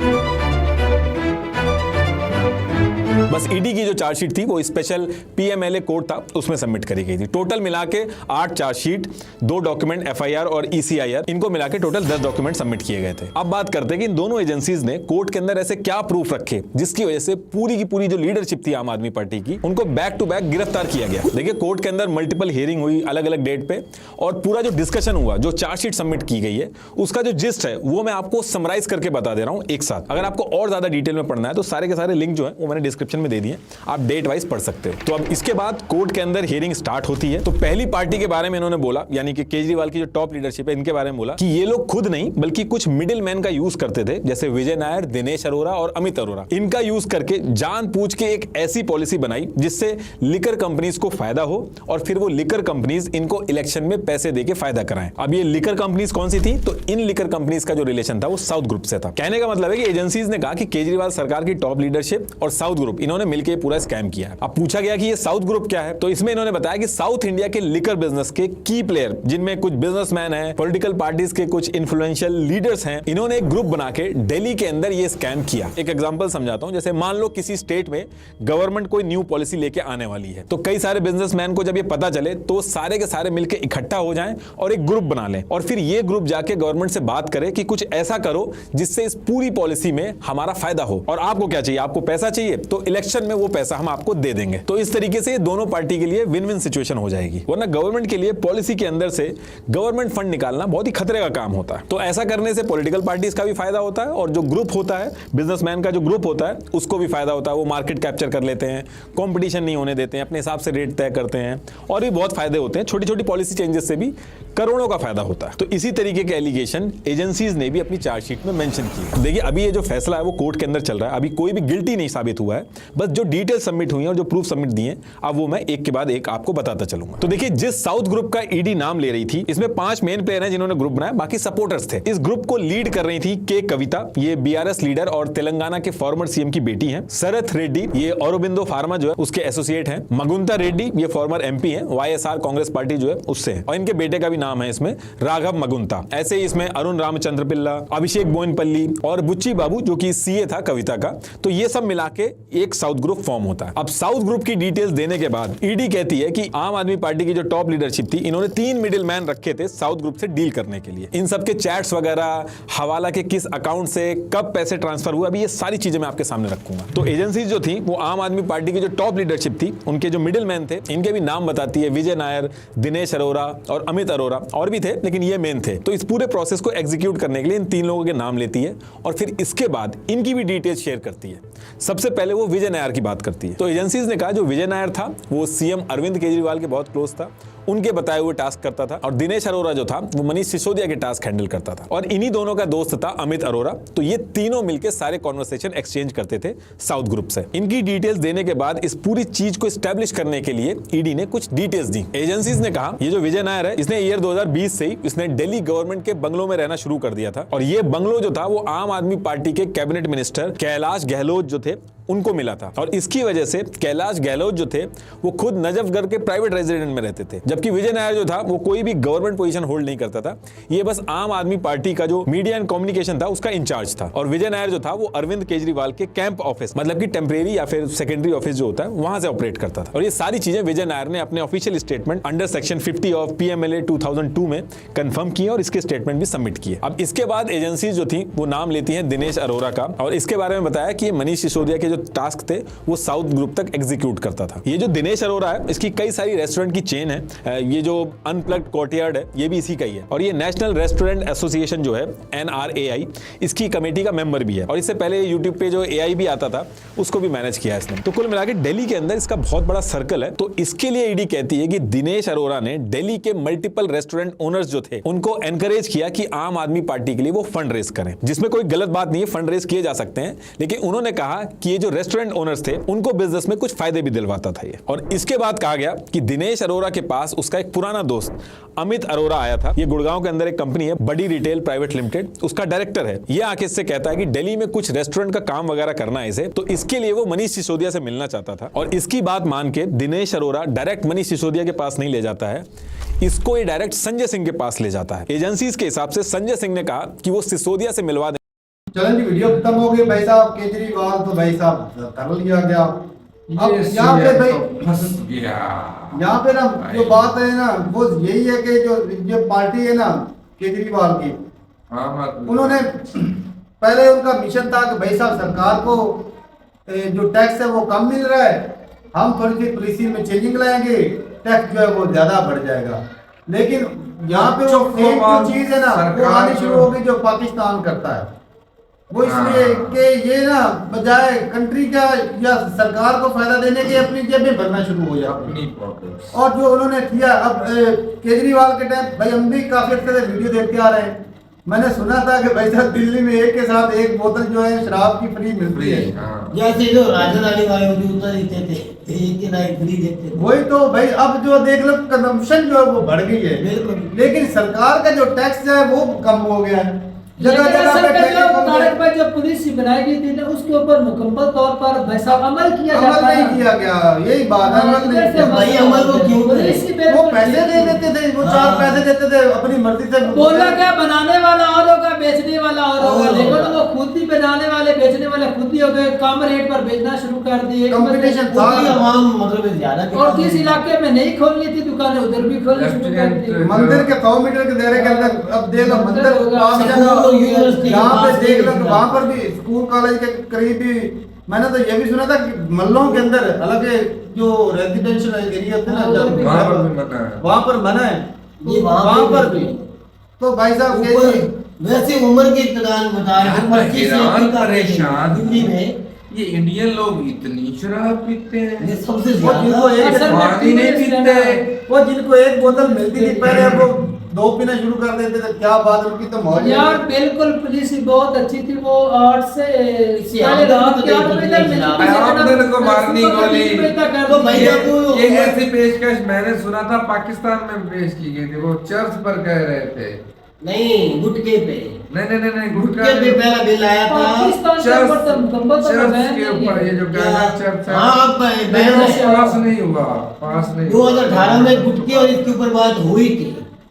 Speaker 5: बस ईडी की जो चार्जशीट थी वो स्पेशल PMLA कोड था उसमें सबमिट करी गई थी। टोटल मिला के 8 चार्जशीट, 2 डॉक्यूमेंट FIR और ECIR, इनको मिला के टोटल 10 डॉक्यूमेंट सबमिट किए गए थे। अब बात करते हैं कि इन दोनों एजेंसीज ने कोर्ट के अंदर ऐसे क्या प्रूफ रखे जिसकी वजह से पूरी की पूरी जो लीडरशिप थी आम आदमी पार्टी की, उनको बैक टू बैक गिरफ्तार किया गया। देखिए कोर्ट के अंदर मल्टीपल हियरिंग हुई अलग अलग डेट पे और पूरा जो डिस्कशन हुआ, जो चार्जशीट सबमिट की गई है उसका जो जिस्ट है वो मैं आपको समराइज करके बता दे रहा हूं एक साथ। अगर आपको और ज्यादा डिटेल में पढ़ना है तो सारे के सारे लिंक जो है वो मैंने डिस्क्रिप्शन में दे दिए, आप डेट वाइज पढ़ सकते हो। तो अब इसके बाद कोर्ट के अंदर हियरिंग स्टार्ट होती है। तो पहली पार्टी के बारे में इन्होंने बोला, यानी कि केजरीवाल की जो टॉप लीडरशिप है इनके बारे में बोला कि ये लोग खुद नहीं बल्कि कुछ मिडिल मैन का यूज करते थे, जैसे विजय नायर, दिनेश अरोरा और अमित अरोरा। इनका यूज करके जानबूझ के एक ऐसी पॉलिसी बनाई जिससे लिकर कंपनीज को फायदा हो और फिर वो लिकर कंपनीज इनको इलेक्शन में पैसे देके फायदा कराएं। अब ये लिकर कंपनीज कौन सी थी? तो इन लिकर कंपनीज का जो रिलेशन था वो साउथ ग्रुप से था। कहने का मतलब है कि एजेंसीज ने कहा कि केजरीवाल सरकार की टॉप लीडरशिप और साउथ ग्रुप इन्होंने मिलकर पूरा स्कैम किया है। अब पूछा गया कि ये साउथ ग्रुप क्या है, तो इसमें इन्होंने बताया कि साउथ इंडिया के लिकर बिजनेस के की प्लेयर, जिनमें कुछ बिजनेसमैन हैं, पॉलिटिकल पार्टीज के कुछ इन्फ्लुएंशियल लीडर्स हैं, इन्होंने एक ग्रुप बना के दिल्ली के अंदर ये स्कैम किया। एक एग्जांपल समझाता हूं, जैसे मान लो किसी स्टेट में गवर्नमेंट कोई न्यू पॉलिसी लेके आने वाली है, तो कई सारे बिजनेसमैन को जब ये पता चले तो सारे के सारे मिलकर इकट्ठा हो जाएं और एक ग्रुप बना लें और फिर ये ग्रुप जाके गवर्नमेंट से बात करे कि कुछ ऐसा करो जिससे इस पूरी पॉलिसी में हमारा फायदा हो। और आपको क्या चाहिए? आपको पैसा चाहिए, तो इलेक्शन में वो पैसा हम आपको दे देंगे। तो इस तरीके से दोनों पार्टी के लिए विन विन सिचुएशन हो जाएगी। वरना गवर्नमेंट के लिए पॉलिसी के अंदर से गवर्नमेंट फंड निकालना बहुत ही खतरे का काम होता है। तो ऐसा करने से पॉलिटिकल पार्टीज का भी फायदा होता है और जो ग्रुप होता है, बिजनेसमैन का जो ग्रुप होता है, उसको भी फायदा होता है। वो मार्केट कैप्चर कर लेते हैं, कंपटीशन नहीं होने देते हैं, अपने हिसाब से रेट तय करते हैं और भी बहुत फायदे होते हैं। छोटी छोटी पॉलिसी चेंजेस से भी करोड़ों का फायदा होता है। तो इसी तरीके के एलिगेशन एजेंसीज ने भी अपनी चार्जशीट में मेंशन किए। देखिए अभी ये जो फैसला है वो कोर्ट के अंदर चल रहा है, अभी कोई भी गिल्टी नहीं साबित हुआ है, बस जो डिटेल सबमिट हुई है और जो प्रूफ सबमिट दिए अब वो मैं एक के बाद एक आपको बताता चलूंगा। तो देखिए जिस साउथ ग्रुप का ईडी नाम ले रही थी, इसमें 5 मेन प्लेयर हैं जिन्होंने ग्रुप बनाया, बाकी सपोर्टर्स थे। इस ग्रुप को लीड कर रही थी के कविता, ये BRS लीडर और तेलंगाना के फॉर्मर CM की बेटी हैं। शरथ रेड्डी, ये औरोबिंदो फार्मा जो है उसके एसोसिएट हैं। मगुंता रेड्डी, ये फॉर्मर MP हैं, YSR कांग्रेस पार्टी जो है उससे है, और इनके बेटे का भी नाम है इसमें राघव मगुंता। ऐसे ही इसमें अरुण रामचंद्र पिल्ला, अभिषेक बोइनपल्ली और बुच्ची बाबू जो कि सीए था कविता का। तो ये सब मिला के एक साउथ ग्रुप फॉर्म होता है। अब साउथ ग्रुप की डिटेल्स देने के बाद ईडी कहती है कि आम आदमी पार्टी की जो टॉप लीडरशिप थी, इन्होंने 3 मिडिल मैन रखे थे साउथ ग्रुप से डील करने के लिए। इन सब के चैट्स वगैरह, हवाला के किस अकाउंट से कब पैसे ट्रांसफर हुआ, अभी ये सारी चीजें मैं आपके सामने रखूंगा। तो एजेंसीज जो थी वो आम आदमी पार्टी की जो टॉप लीडरशिप थी, उनके जो मिडिल मैन थे, इनके भी नाम बताती है। विजय नायर, दिनेश अरोरा और अमित अरोरा, और भी थे लेकिन ये मेन थे। तो इस पूरे प्रोसेस को एग्जीक्यूट करने के लिए इन 3 लोगों के नाम लेती है और फिर इसके बाद इनकी भी डिटेल्स शेयर करती है। सबसे पहले वो विजय नायर की बात करती है। तो एजेंसीज ने कहा जो विजय नायर था वो सीएम अरविंद केजरीवाल के बहुत क्लोज था, उनके बताए हुए टास्क करता था। और दिनेश अरोरा जो था वो मनीष सिसोदिया के टास्क हैंडल करता था। और इन्हीं दोनों का दोस्त था अमित अरोरा। तो ये तीनों मिलकर सारे कॉन्वर्सेशन एक्सचेंज करते थे साउथ ग्रुप से। इनकी डिटेल्स देने के बाद इस पूरी चीज को एस्टैब्लिश करने के लिए ईडी ने कुछ डिटेल्स दी। एजेंसीज ने कहा ये जो विजय नायर है, इसने ईयर 2020 से ही इसने दिल्ली गवर्नमेंट के बंगलों में रहना शुरू कर दिया था। और ये बंगलो जो था वो आम आदमी पार्टी के कैबिनेट मिनिस्टर कैलाश गहलोत जो थे उनको मिला था। और इसकी वजह से कैलाश गहलोत जो थे वो खुद नजफगढ़ के प्राइवेट रेजिडेंट में रहते थे, जबकि विजय नायर जो था वो कोई भी गवर्नमेंट पोजीशन होल्ड नहीं करता था। ये बस आम आदमी पार्टी का जो मीडिया एंड कम्युनिकेशन था उसका इंचार्ज था। और विजय नायर जो था वो अरविंद केजरीवाल के कैंप ऑफिस, मतलब कि टेम्परेरी या फिर सेकेंडरी ऑफिस जो होता है वहां से ऑपरेट करता था। और ये सारी चीजें विजय नायर ने अपने official statement under section 50 of PMLA 2002 में कंफर्म किए और इसके स्टेटमेंट भी सबमिट किए। अब इसके बाद एजेंसी जो थी वो नाम लेती है दिनेश अरोरा का, और इसके बारे में बताया कि मनीष सिसोदिया के जो टास्क थे वो साउथ ग्रुप तक एग्जीक्यूट करता था। ये जो दिनेश अरोरा है, इसकी कई सारी रेस्टोरेंट की चेन है। ये जो अनप्लग्ड कोर्टयार्ड है ये भी इसी का ही है। और ये नेशनल रेस्टोरेंट एसोसिएशन जो है NRAI, इसकी कमेटी का मेंबर भी है। और इससे पहले यूट्यूब पे जो AI भी आता था उसको भी मैनेज किया इसने। तो कुल मिला के दिल्ली के अंदर इसका बहुत बड़ा सर्कल है। तो इसके लिए ईडी कहती है कि दिनेश अरोरा ने दिल्ली के मल्टीपल रेस्टोरेंट ओनर्स जो थे उनको एनकरेज किया कि आम आदमी पार्टी के लिए वो फंड रेज करें, जिसमें कोई गलत बात नहीं है, फंड रेज किए जा सकते हैं। लेकिन उन्होंने कहा कि ये जो रेस्टोरेंट ओनर्स थे उनको बिजनेस में कुछ फायदे भी दिलवाता था ये। और इसके बाद कहा गया कि दिनेश अरोरा के पास उसका एक पुराना दोस्त अमित अरोरा आया था। ये गुड़गांव के अंदर एक कंपनी है बड़ी रिटेल प्राइवेट लिमिटेड, उसका डायरेक्टर है। ये आके इससे कहता है कि दिल्ली में कुछ रेस्टोरेंट का काम वगैरह करना है इसे, तो इसके लिए वो मनीष सिसोदिया से मिलना चाहता था। और इसकी बात मान के दिनेश अरोरा डायरेक्ट मनीष सिसोदिया के पास नहीं ले जाता है, इसको ये डायरेक्ट संजय सिंह के पास ले जाता है। एजेंसीज के हिसाब से संजय सिंह ने कहा कि वो सिसोदिया से मिलवा दें।
Speaker 1: चलन जी, वीडियो खत्म हो गई भाई साहब। केजरीवाल तो भाई साहब कर लिया गया। अब यहाँ पे भाई
Speaker 7: फंस गया।
Speaker 1: यहाँ पे ना जो बात है ना वो यही है कि जो पार्टी है ना केजरीवाल की, उन्होंने पहले उनका मिशन था कि भाई साहब सरकार को जो टैक्स है वो कम मिल रहा है, हम थोड़ी सी पॉलिसी में चेंजिंग लाएंगे, टैक्स जो है वो ज्यादा बढ़ जाएगा। लेकिन यहाँ पे वो सेम जो चीज है ना वो आनी शुरू हो गई जो पाकिस्तान करता है। वो इसलिए कि ये ना बजाय कंट्री का या सरकार को फायदा देने के अपनी जेब में भरना शुरू हो जाती है। और जो उन्होंने किया अब केजरीवाल के टाइम, भाई हम भी काफी अच्छे से वीडियो देखते आ रहे हैं। मैंने सुना था कि भाई साहब दिल्ली में एक के साथ एक बोतल जो है शराब की फ्री मिलती है।
Speaker 8: जैसे जो राजधानी वाले उतर देते थे, एक के नाइट फ्री देते थे।
Speaker 1: वही तो भाई, अब जो देख लो कंजम्पशन जो है वो बढ़ गई है।
Speaker 8: बिल्कुल।
Speaker 1: लेकिन सरकार का जो टैक्स है वो कम हो गया है।
Speaker 2: जगह पर जो पुलिस बनाई गई थी ना उसके ऊपर मुकम्मल तौर पर वैसा अमल किया जाता है।
Speaker 1: नहीं किया गया, यही बात है।
Speaker 8: भाई अमल वो क्यों
Speaker 1: वो पैसे दे देते थे, वो 4 पैसे देते थे अपनी मर्जी से।
Speaker 2: बोला क्या, बनाने वाला और होगा, बेचने वाला और होगा। देखो तो वो खुद ही बनाने वाले बेचने वाले खुद ही हो गए, कम रेट पर बेचना शुरू कर दिए।
Speaker 1: कंपटीशन था,
Speaker 8: मतलब ज्यादा।
Speaker 2: और किस इलाके में नहीं खोलनी थी दुकानें उधर भी खोलनी शुरू कर दी।
Speaker 1: मंदिर के 100 मीटर के दायरे के अंदर अब देख लो मंदिर यहाँ पे देख लो, वहाँ पर भी स्कूल कॉलेज के करीब भी मैंने तो ये भी सुना था कि मल्लों के अंदर अलग जो रेजिडेंशियल एरिया होते हैं ना वहाँ पर मना है, वहाँ पर भी। तो भाई साहब
Speaker 8: वैसे उम्र के इत्तेदाल बता
Speaker 7: परेशान
Speaker 8: दिल्ली में
Speaker 7: ये इंडियन लोग इतनी शराब पीते हैं,
Speaker 8: ये सबसे
Speaker 1: जिनको
Speaker 7: पानी नहीं पीते।
Speaker 1: वो जिनको एक बोतल मिलती थी पहले वो 2 पीना शुरू कर देते थे। क्या बात, उनकी तो मौज
Speaker 2: यार बिल्कुल पुलिस बहुत अच्छी थी। वो 8 से रात के 8 बजे तक
Speaker 7: को मारनी गोली।
Speaker 8: तो भैया
Speaker 7: ये ऐसी पेशकश मैंने सुना था पाकिस्तान में पेश की गई थी। वो चर्च पर कह रहे थे,
Speaker 8: नहीं गुटके पे,
Speaker 7: नहीं
Speaker 8: गुटके पे पहला बिल आया था
Speaker 7: चर्च के ऊपर। ये जो चर्च है
Speaker 8: हाँ
Speaker 7: पास नहीं हुआ, पास नहीं।
Speaker 8: 2018 में गुटके और इसके ऊपर बात हुई थी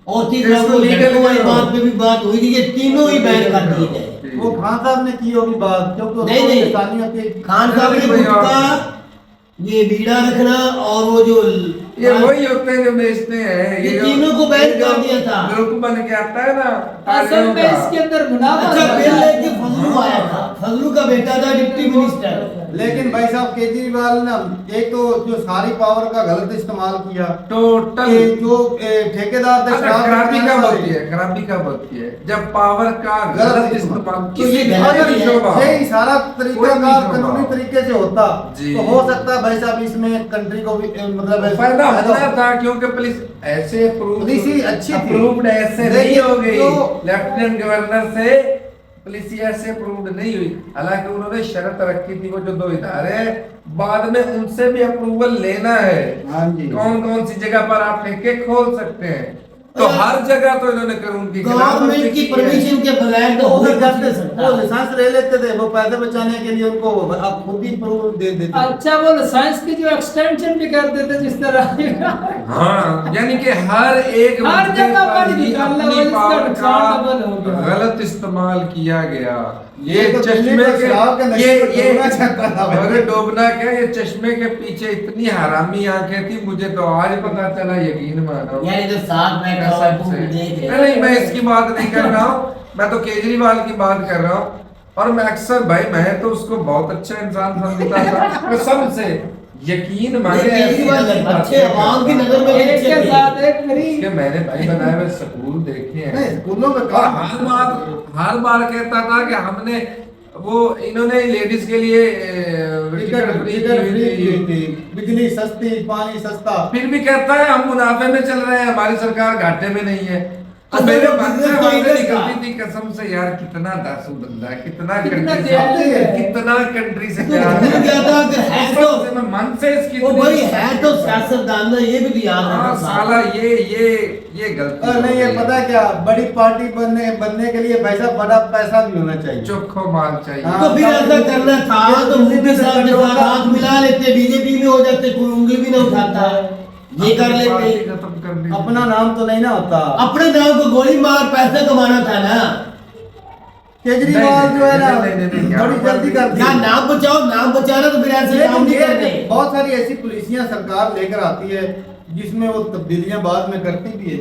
Speaker 8: और तीसरा वो लड़कों वाली बात पे भी बात हुई थी कि तीनों ही बैन कर दिए गए।
Speaker 1: वो खान साहब ने की होगी बात, क्योंकि
Speaker 8: नहीं, नहीं।
Speaker 1: किसानी होती है।
Speaker 8: खान साहब ने गुटखा, ये बीड़ा रखना और वो जो
Speaker 7: ये वही होते हैं जो बेचते हैं,
Speaker 8: ये तीनों को बैन कर दिया था।
Speaker 7: ग्रुप बन के आता है ना
Speaker 2: असल में इसके अंदर मुनाफा
Speaker 8: अच्छा
Speaker 2: है।
Speaker 8: बिल लेके फजलू आया था, फजलू का बेटा था डिप्टी मिनिस्टर।
Speaker 1: लेकिन भाई साहब केजरीवाल ने एक तो जो सारी पावर का गलत इस्तेमाल किया,
Speaker 7: टोटल
Speaker 1: ये जो ठेकेदार थे शराब
Speaker 7: खराबी
Speaker 1: बेचने
Speaker 7: कब
Speaker 1: वाले,
Speaker 7: होती है, खराबी कब होती है जब पावर का
Speaker 1: गलत
Speaker 7: गलत
Speaker 1: इस्तेमाल।
Speaker 7: इस्तेमाल
Speaker 8: तो ये
Speaker 7: किसी
Speaker 8: गलत
Speaker 7: अगर
Speaker 8: ही है।
Speaker 7: शोभा
Speaker 1: ये सारा
Speaker 7: कोई
Speaker 1: तरीका
Speaker 7: नहीं
Speaker 1: का
Speaker 7: होगा।
Speaker 1: कानूनी तरीके से होता
Speaker 7: जी।
Speaker 1: तो हो सकता है भाई साहब इसमें कंट्री को भी मतलब ऐसे
Speaker 7: फायदा होना था, क्योंकि पुलिस ऐसे
Speaker 1: पुलिस ही अच्छी थी।
Speaker 7: अप्रूव्ड ऐसे नहीं
Speaker 1: लेकिन
Speaker 7: हो गई,
Speaker 1: जो-
Speaker 7: लेफ्टिनेंट गवर्नर से पुलिस ही ऐसे अप्रूव्ड नहीं हुई। हालांकि उन्होंने शर्त रखी थी, वो जो 2 इदारे हैं, बाद में उनसे भी अप्रूवल लेना है।
Speaker 1: हाँ जी।
Speaker 7: कौन कौन सी जगह पर आप ठेके खोल सकते हैं, तो हर जगह तो इन्होंने कानून की
Speaker 8: गवर्नमेंट की परमिशन के बगैर तो
Speaker 1: वो
Speaker 8: हो
Speaker 1: भी
Speaker 8: ही
Speaker 1: करते
Speaker 8: नहीं
Speaker 1: थे,
Speaker 8: सकता।
Speaker 1: वो लाइसेंस ले लेते थे, वो पैसे बचाने के लिए उनको आप खुद ही प्रूफ दे देते थे।
Speaker 2: अच्छा वो साइंस की जो एक्सटेंशन भी कर देते जिस तरह
Speaker 7: हाँ, यानी कि हर एक
Speaker 2: हर
Speaker 7: मुद्दे
Speaker 2: जगह
Speaker 7: पर
Speaker 2: पर
Speaker 7: ही
Speaker 2: निकालना,
Speaker 7: अपनी
Speaker 2: और इसका
Speaker 7: पावर
Speaker 2: नुकसान डबल हो
Speaker 7: का
Speaker 2: गया।
Speaker 7: गलत इस्तेमाल किया गया।
Speaker 1: ये तो दिल्ली को शराब के नशे में डूबना चाहता था भाई।
Speaker 7: अरे डूबना क्या, ये चश्मे के पीछे इतनी हरामी आंखें थी, मुझे तो आज पता चला, यकीन मानो।
Speaker 8: यानी जो साथ बैठा हुआ है, वो भी देख रहे हैं।
Speaker 7: नहीं, मैं इसकी बात नहीं कर रहा हूँ, मैं तो केजरीवाल की बात कर रहा हूँ। और मैं अक्सर भाई, मैं तो उसको बहुत अच्छा इंसान समझता था कसम से, यकीन माने ऐसी
Speaker 8: केजरीवाल
Speaker 7: ऐसी बातें
Speaker 8: अच्छे अवाम की नजर में
Speaker 2: एक
Speaker 8: अच्छे
Speaker 2: के
Speaker 8: थे।
Speaker 2: साथ एक फ्री
Speaker 7: कि मैंने भाई बनाए हुए स्कूल देखे हैं।
Speaker 1: नहीं, स्कूलों में
Speaker 7: और
Speaker 1: काम
Speaker 7: हर बार कहता था कि हमने वो इन्होंने लेडीज के लिए टिकट फ्री की हुई थी।
Speaker 1: बिजली सस्ती, पानी सस्ता।
Speaker 7: फिर भी कहता है हम मुनाफे में चल रहे हैं, हमारी सरकार घाटे में नहीं है। तो
Speaker 8: अच्छा,
Speaker 7: मेरे
Speaker 8: वो
Speaker 7: मन से
Speaker 8: business
Speaker 7: बातें
Speaker 8: leader था।
Speaker 7: निकलती थी कसम से, यार कितना दासू बंदा है, कितना
Speaker 2: कितना
Speaker 7: कंट्री
Speaker 2: दयालु है।
Speaker 7: कितना कंट्री से
Speaker 8: तो
Speaker 7: प्यार
Speaker 8: भूल गया था कि है
Speaker 7: कसम
Speaker 8: तो-
Speaker 7: से मैं मन से इसकी
Speaker 8: वो भाई है तो सियासतदान है, ये भी तो याद
Speaker 7: हाँ,
Speaker 8: रखना
Speaker 7: साला ये गलती
Speaker 1: और नहीं,
Speaker 7: हो
Speaker 1: ये
Speaker 7: गई।
Speaker 1: पता है क्या, बड़ी पार्टी बनने के लिए पैसा, बड़ा पैसा भी होना चाहिए।
Speaker 7: चोखो माल चाहिए।
Speaker 1: हाँ।
Speaker 8: तो फिर ऐसा करना था तो मोदी साहब के साथ हाथ मिला लेते, बीजेपी में हो जाते, कोई उंगली भी ना उठाता, ये कर
Speaker 7: अपनी पार्टी
Speaker 8: लेते।
Speaker 7: खत्म कर दी।
Speaker 1: अपना नाम तो नहीं ना होता।
Speaker 8: अपने नाम को गोली मार पैसा कमाना था ना।
Speaker 1: केजरीवाल जो है ना
Speaker 7: नहीं,
Speaker 1: थोड़ी जल्दी कर दी।
Speaker 8: या नाम बचाओ, नाम बचाना तो फिर ऐसे काम नहीं करते।
Speaker 1: बहुत सारी ऐसी पुलिसियां सरकार लेकर आती है जिसमें वो तब्दीलियां बाद में करती भी है,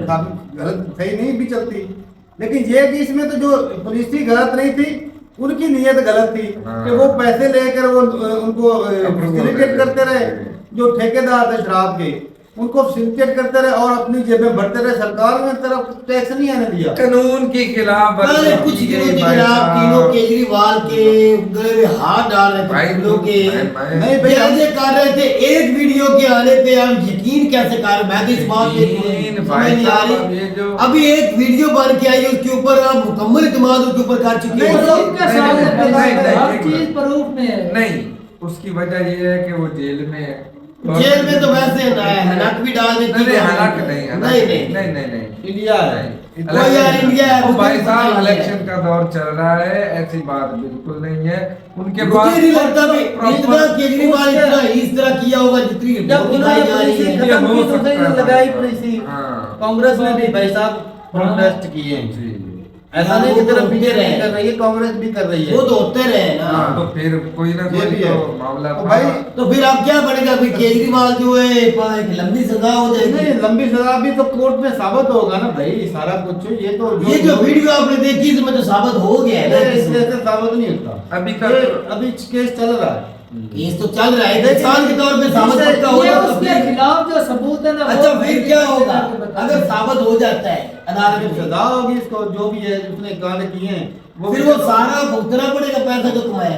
Speaker 1: काफी गलत सही नहीं भी चलती। लेकिन ये कि इसमें तो जो पुलिस ही गलत नहीं थी, उनकी नीयत गलत थी
Speaker 7: हाँ।
Speaker 1: कि वो पैसे लेकर वो उनको फैसिलिटेट करते रहे। जो ठेकेदार थे शराब के, उनको फैसिलिटेट करते रहे और अपनी जेबें भरते रहे। सरकार ने तरफ टैक्स नहीं आने दिया।
Speaker 7: कानून की खिलाफ
Speaker 8: अरे कुछ दिनों के खिलाफ तीनों केजरीवाल के गले में हाथ डाल रहे थे, फूलों के
Speaker 1: नहीं भाई,
Speaker 8: जैसे कर रहे थे। एक वीडियो के आने पे आप यकीन कैसे कर, मैं तो इस बात पे
Speaker 7: यकीन
Speaker 8: समझ
Speaker 7: भाई
Speaker 8: नहीं आ
Speaker 7: साहब, अब ये
Speaker 8: रही।
Speaker 7: जो-
Speaker 8: अभी एक वीडियो बन के आई, उसके ऊपर आप मुकम्मल इत्मीनान उसके ऊपर कर चुके
Speaker 1: नहीं,
Speaker 8: हैं।
Speaker 2: प्रूफ के सामने
Speaker 7: नहीं,
Speaker 2: पे
Speaker 7: नहीं,
Speaker 2: हर
Speaker 7: नहीं,
Speaker 2: चीज प्रूफ में है।
Speaker 7: नहीं, उसकी वजह ये है कि वो जेल में है।
Speaker 8: जेल में तो वैसे हनक भी डाल देती
Speaker 7: नहीं,
Speaker 8: है।
Speaker 7: हनक नहीं, हनक
Speaker 8: नहीं
Speaker 7: नहीं।
Speaker 1: इंडिया है।
Speaker 8: वो यार इंडिया है,
Speaker 7: ओ
Speaker 8: उसको
Speaker 7: भाई
Speaker 8: भी
Speaker 7: साहब,
Speaker 8: पता नहीं है।
Speaker 7: इलेक्शन का दौर चल रहा है, ऐसी बात बिल्कुल नहीं है। उनके
Speaker 8: मुझे
Speaker 7: पास
Speaker 8: नहीं लगता कि
Speaker 7: proper-
Speaker 8: इतना केजरीवाल इतना इस तरह किया होगा जितनी
Speaker 1: जब
Speaker 8: वोट दिखाई
Speaker 1: उन्होंने
Speaker 8: जा रही
Speaker 1: पुलिस
Speaker 8: है।
Speaker 1: खत्म
Speaker 7: ये
Speaker 1: की
Speaker 7: हो
Speaker 1: तो
Speaker 7: सकता
Speaker 1: सही
Speaker 7: है।
Speaker 1: लगाई पुलिस।
Speaker 7: हाँ।
Speaker 1: कांग्रेस ने भी भाई साहब प्रोटेस्ट किए हैं।
Speaker 7: जी।
Speaker 1: ऐसा नहीं कि
Speaker 8: वो तो
Speaker 1: सिर्फ
Speaker 8: होते
Speaker 1: बीजेपी
Speaker 8: रहे।
Speaker 1: कर रही है, कांग्रेस भी कर रही है।
Speaker 8: वो तो होते रहे ना।
Speaker 7: हाँ, तो फिर कोई ना
Speaker 1: ये
Speaker 7: कोई
Speaker 1: भी है।
Speaker 7: तो मामला
Speaker 1: तो
Speaker 7: था।
Speaker 1: भाई
Speaker 8: तो फिर अब क्या बनेगा, फिर केजरीवाल जो है एक लंबी सजा हो
Speaker 1: नहीं,
Speaker 8: जाएगी।
Speaker 1: लंबी सजा भी तो कोर्ट में साबित होगा ना भाई, सारा कुछ। ये तो
Speaker 8: ये जो वीडियो आपने देखी इसमें तो साबित हो गया है ना।
Speaker 1: इससे साबित नहीं होता।
Speaker 7: अभी तक
Speaker 1: अभी केस चल रहा है।
Speaker 8: केस तो चल रहा है, इंसान के तौर पे साबित पक्का हो
Speaker 2: ये
Speaker 8: जाता है।
Speaker 2: उसके खिलाफ जो सबूत है ना,
Speaker 8: अच्छा
Speaker 2: वो
Speaker 8: फिर क्या होगा
Speaker 2: बता
Speaker 8: अगर साबित हो जाता है अदालत में?
Speaker 1: सजा होगी इसको, जो भी है उसने कांड किए हैं
Speaker 8: फिर वो सारा भुगतना पड़ेगा पैसा जो कमाया।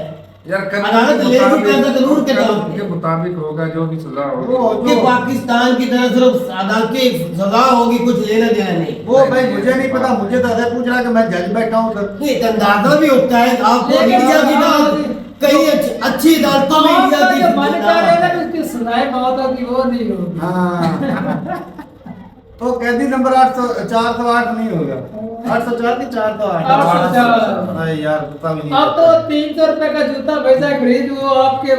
Speaker 7: यार
Speaker 8: अदालत लेगी पैसा कानून के तौर पे।
Speaker 7: के मुताबिक होगा, जो भी सजा
Speaker 1: वो
Speaker 7: होगी।
Speaker 8: कि पाकिस्तान की तरफ सिर्फ अदालत की सजा होगी, कुछ लेना देना नहीं।
Speaker 1: वो भाई मुझे नहीं पता, मुझे तो ऐसा पूछ रहा है कि मैं जज बैठा हूँ सर।
Speaker 8: नहीं, एक अंदाजा भी होता है आपको।
Speaker 2: लेकिन
Speaker 8: इंडिया की
Speaker 2: हाँ,
Speaker 8: अदालत कई अच्छी अदालतों में इंडिया
Speaker 2: आपका
Speaker 8: की
Speaker 2: जो मन कर रहा है ना कि उसकी सुनाई मौतों की, वो नहीं होगी।
Speaker 1: हाँ। तो कैदी नंबर 408 नहीं होगा। 804 की 408।
Speaker 2: 804।
Speaker 1: अरे यार पता भी नहीं।
Speaker 2: अब तो 300 रुपए का जूता पैसा खरीद, वो आपके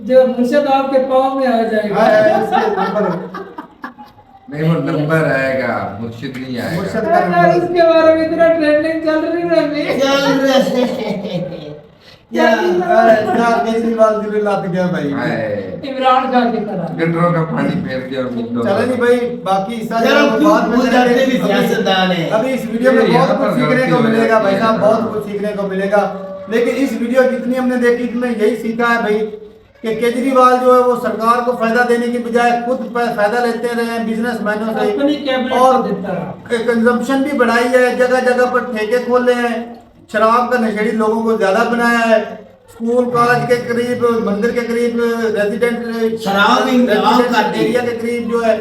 Speaker 2: जो मुर्शिद आपके पाँव में आ जाएगा।
Speaker 1: हाँ, इसके नंबर
Speaker 7: नहीं वो नंबर आएगा, मुर्शिद नहीं आएगा।
Speaker 1: मुर्शिद का
Speaker 2: यार,
Speaker 1: नंबर
Speaker 2: इसके बारे में इतना ट्रेंडिंग चल रही है अभी।
Speaker 8: चल रहे
Speaker 1: यार केजरीवाल दिल लाते गया भाई।
Speaker 7: हाय,
Speaker 2: इमरान खान की तरह।
Speaker 7: गटरों का पानी फेर दिया उम्मीदों का।
Speaker 1: चले नहीं भाई, बाकी हिस्सा
Speaker 8: यार,
Speaker 1: जो
Speaker 8: अब क्यों
Speaker 1: बाद में
Speaker 8: भूल जाते भी
Speaker 1: अभी-
Speaker 8: सियासतदान है।
Speaker 1: अभी इस वीडियो में
Speaker 7: ये यहाँ
Speaker 1: बहुत
Speaker 7: पर
Speaker 1: कुछ सीखने
Speaker 7: गलती
Speaker 1: को
Speaker 7: हो
Speaker 1: मिलेगा भाई
Speaker 7: जाती
Speaker 1: साहब,
Speaker 7: है।
Speaker 1: बहुत कुछ सीखने को मिलेगा। लेकिन इस वीडियो जितनी हमने देखी इसमें यही सीखा है भाई कि केजरीवाल जो है वो सरकार को फायदा देने की बजाय खुद फायदा लेते रहे हैं बिजनेसमैनों
Speaker 2: अपनी
Speaker 1: से,
Speaker 2: कैबिनेट
Speaker 1: और
Speaker 2: को देता रहा।
Speaker 1: कंजम्पशन भी बढ़ाई है, जगह जगह पर ठेके खोले हैं, शराब का नशेड़ी लोगों को ज्यादा बनाया है, स्कूल कॉलेज के करीब, मंदिर के करीब, रेजिडेंट
Speaker 8: शराब इंतजाम कर दी।
Speaker 1: एरिया के करीब जो है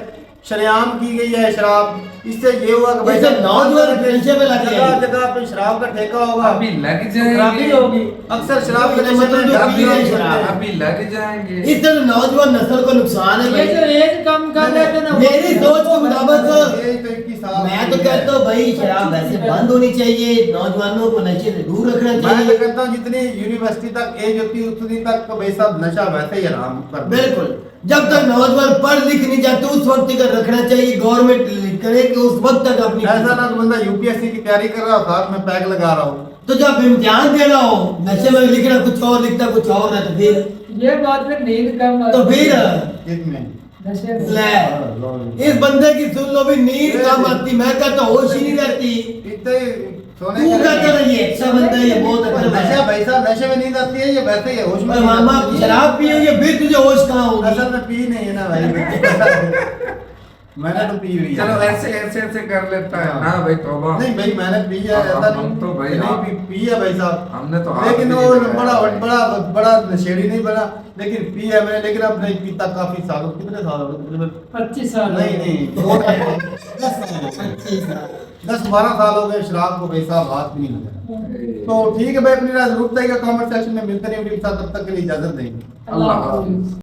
Speaker 1: शरेआम की गई है शराब। इससे ये हुआ कि भाई
Speaker 8: इससे
Speaker 1: साहब
Speaker 8: नौजवान पेशे पे लग
Speaker 1: जगह
Speaker 8: जाएंगे।
Speaker 1: जगह पे शराब का ठेका होगा,
Speaker 7: अभी लग
Speaker 1: खराबी
Speaker 7: जाएंगे,
Speaker 1: होगी। अक्सर शराब के नशे में
Speaker 8: मतलब
Speaker 1: खराबी
Speaker 8: जो पी रहे
Speaker 1: होती
Speaker 8: शराब,
Speaker 1: है।
Speaker 7: अभी लग जाएंगे।
Speaker 8: इस तरह नौजवान नस्ल को नुकसान है
Speaker 2: ये जो
Speaker 8: भाई।
Speaker 2: एज कम कर रहे थे ना,
Speaker 8: मेरी सोच के मुताबिक
Speaker 1: ये तो 21 साल
Speaker 8: मैं तो
Speaker 1: की
Speaker 8: कहता
Speaker 1: है।
Speaker 8: हूँ भाई शराब वैसे बंद होनी चाहिए, नौजवानों को नशे से दूर रखना
Speaker 1: मैं तो
Speaker 8: चाहिए।
Speaker 1: कहता हूँ जितनी यूनिवर्सिटी तक एज होती है उतनी तक तो भाई साहब नशा वैसे ही आराम कर दे।
Speaker 8: बिल्कुल, जब तक नौजवान पढ़ लिख नहीं जाते उस वक्त तक रखना चाहिए, गवर्नमेंट करे कि उस वक्त तक अपनी।
Speaker 1: ऐसा ना कि बंदा यूपीएससी की तैयारी कर रहा हो, साथ में पैक लगा रहा हो।
Speaker 8: तो जब इम्तिहान देना हो नशे में लिखना कुछ और, लिखता कुछ और है, तो फिर
Speaker 2: ये बात में नींद कम
Speaker 8: तो फिर
Speaker 1: इसमें
Speaker 2: नशे में।
Speaker 8: ले इस बंदे की सुन लो भी, नींद कम आती, मैं कहता होश ही नहीं रहती।
Speaker 1: इतने सोने
Speaker 8: तू
Speaker 1: के
Speaker 8: कहता था ये अच्छा बंदा है, ये बहुत अच्छा
Speaker 1: नशा
Speaker 8: है।
Speaker 1: भाई साहब, नशे में नींद आती है, ये वैसे ही है, होश में
Speaker 8: और
Speaker 1: नहीं
Speaker 8: मामा
Speaker 1: आती है।
Speaker 8: शराब पियोगे फिर तुझे होश कहाँ होगी?
Speaker 1: असल में पी नहीं है ना भाई। मैंने तो पी हुई है।
Speaker 7: चलो ऐसे ऐसे ऐसे कर लेता है ना भाई, तौबा।
Speaker 1: नहीं भाई मैंने पी है, ऐसा
Speaker 7: हम
Speaker 1: नहीं
Speaker 7: तो भाई
Speaker 1: नहीं
Speaker 7: आप-
Speaker 1: पी है भाई साहब।
Speaker 7: हमने तो हाथ
Speaker 1: लेकिन
Speaker 7: भी
Speaker 1: वो
Speaker 7: नहीं लगाया
Speaker 1: बड़ा
Speaker 7: भाई।
Speaker 1: बड़ा बड़ा नशेड़ी नहीं बना, लेकिन पी है मैंने, लेकिन अब नहीं पीता काफी सालों। कितने साल हो गए तकरीबन?
Speaker 2: 25 साल।
Speaker 1: नहीं नहीं 10-12 साल हो गए शराब को भाई साहब हाथ भी नहीं लगा। तो ठीक है भाई, अपनी राय जरूर बताइएगा कमेंट सेक्शन में। मिलते नहीं वीडियो के साथ, तब तक के लिए इजाजत देंगे।
Speaker 7: अल्लाह हाफ़िज़।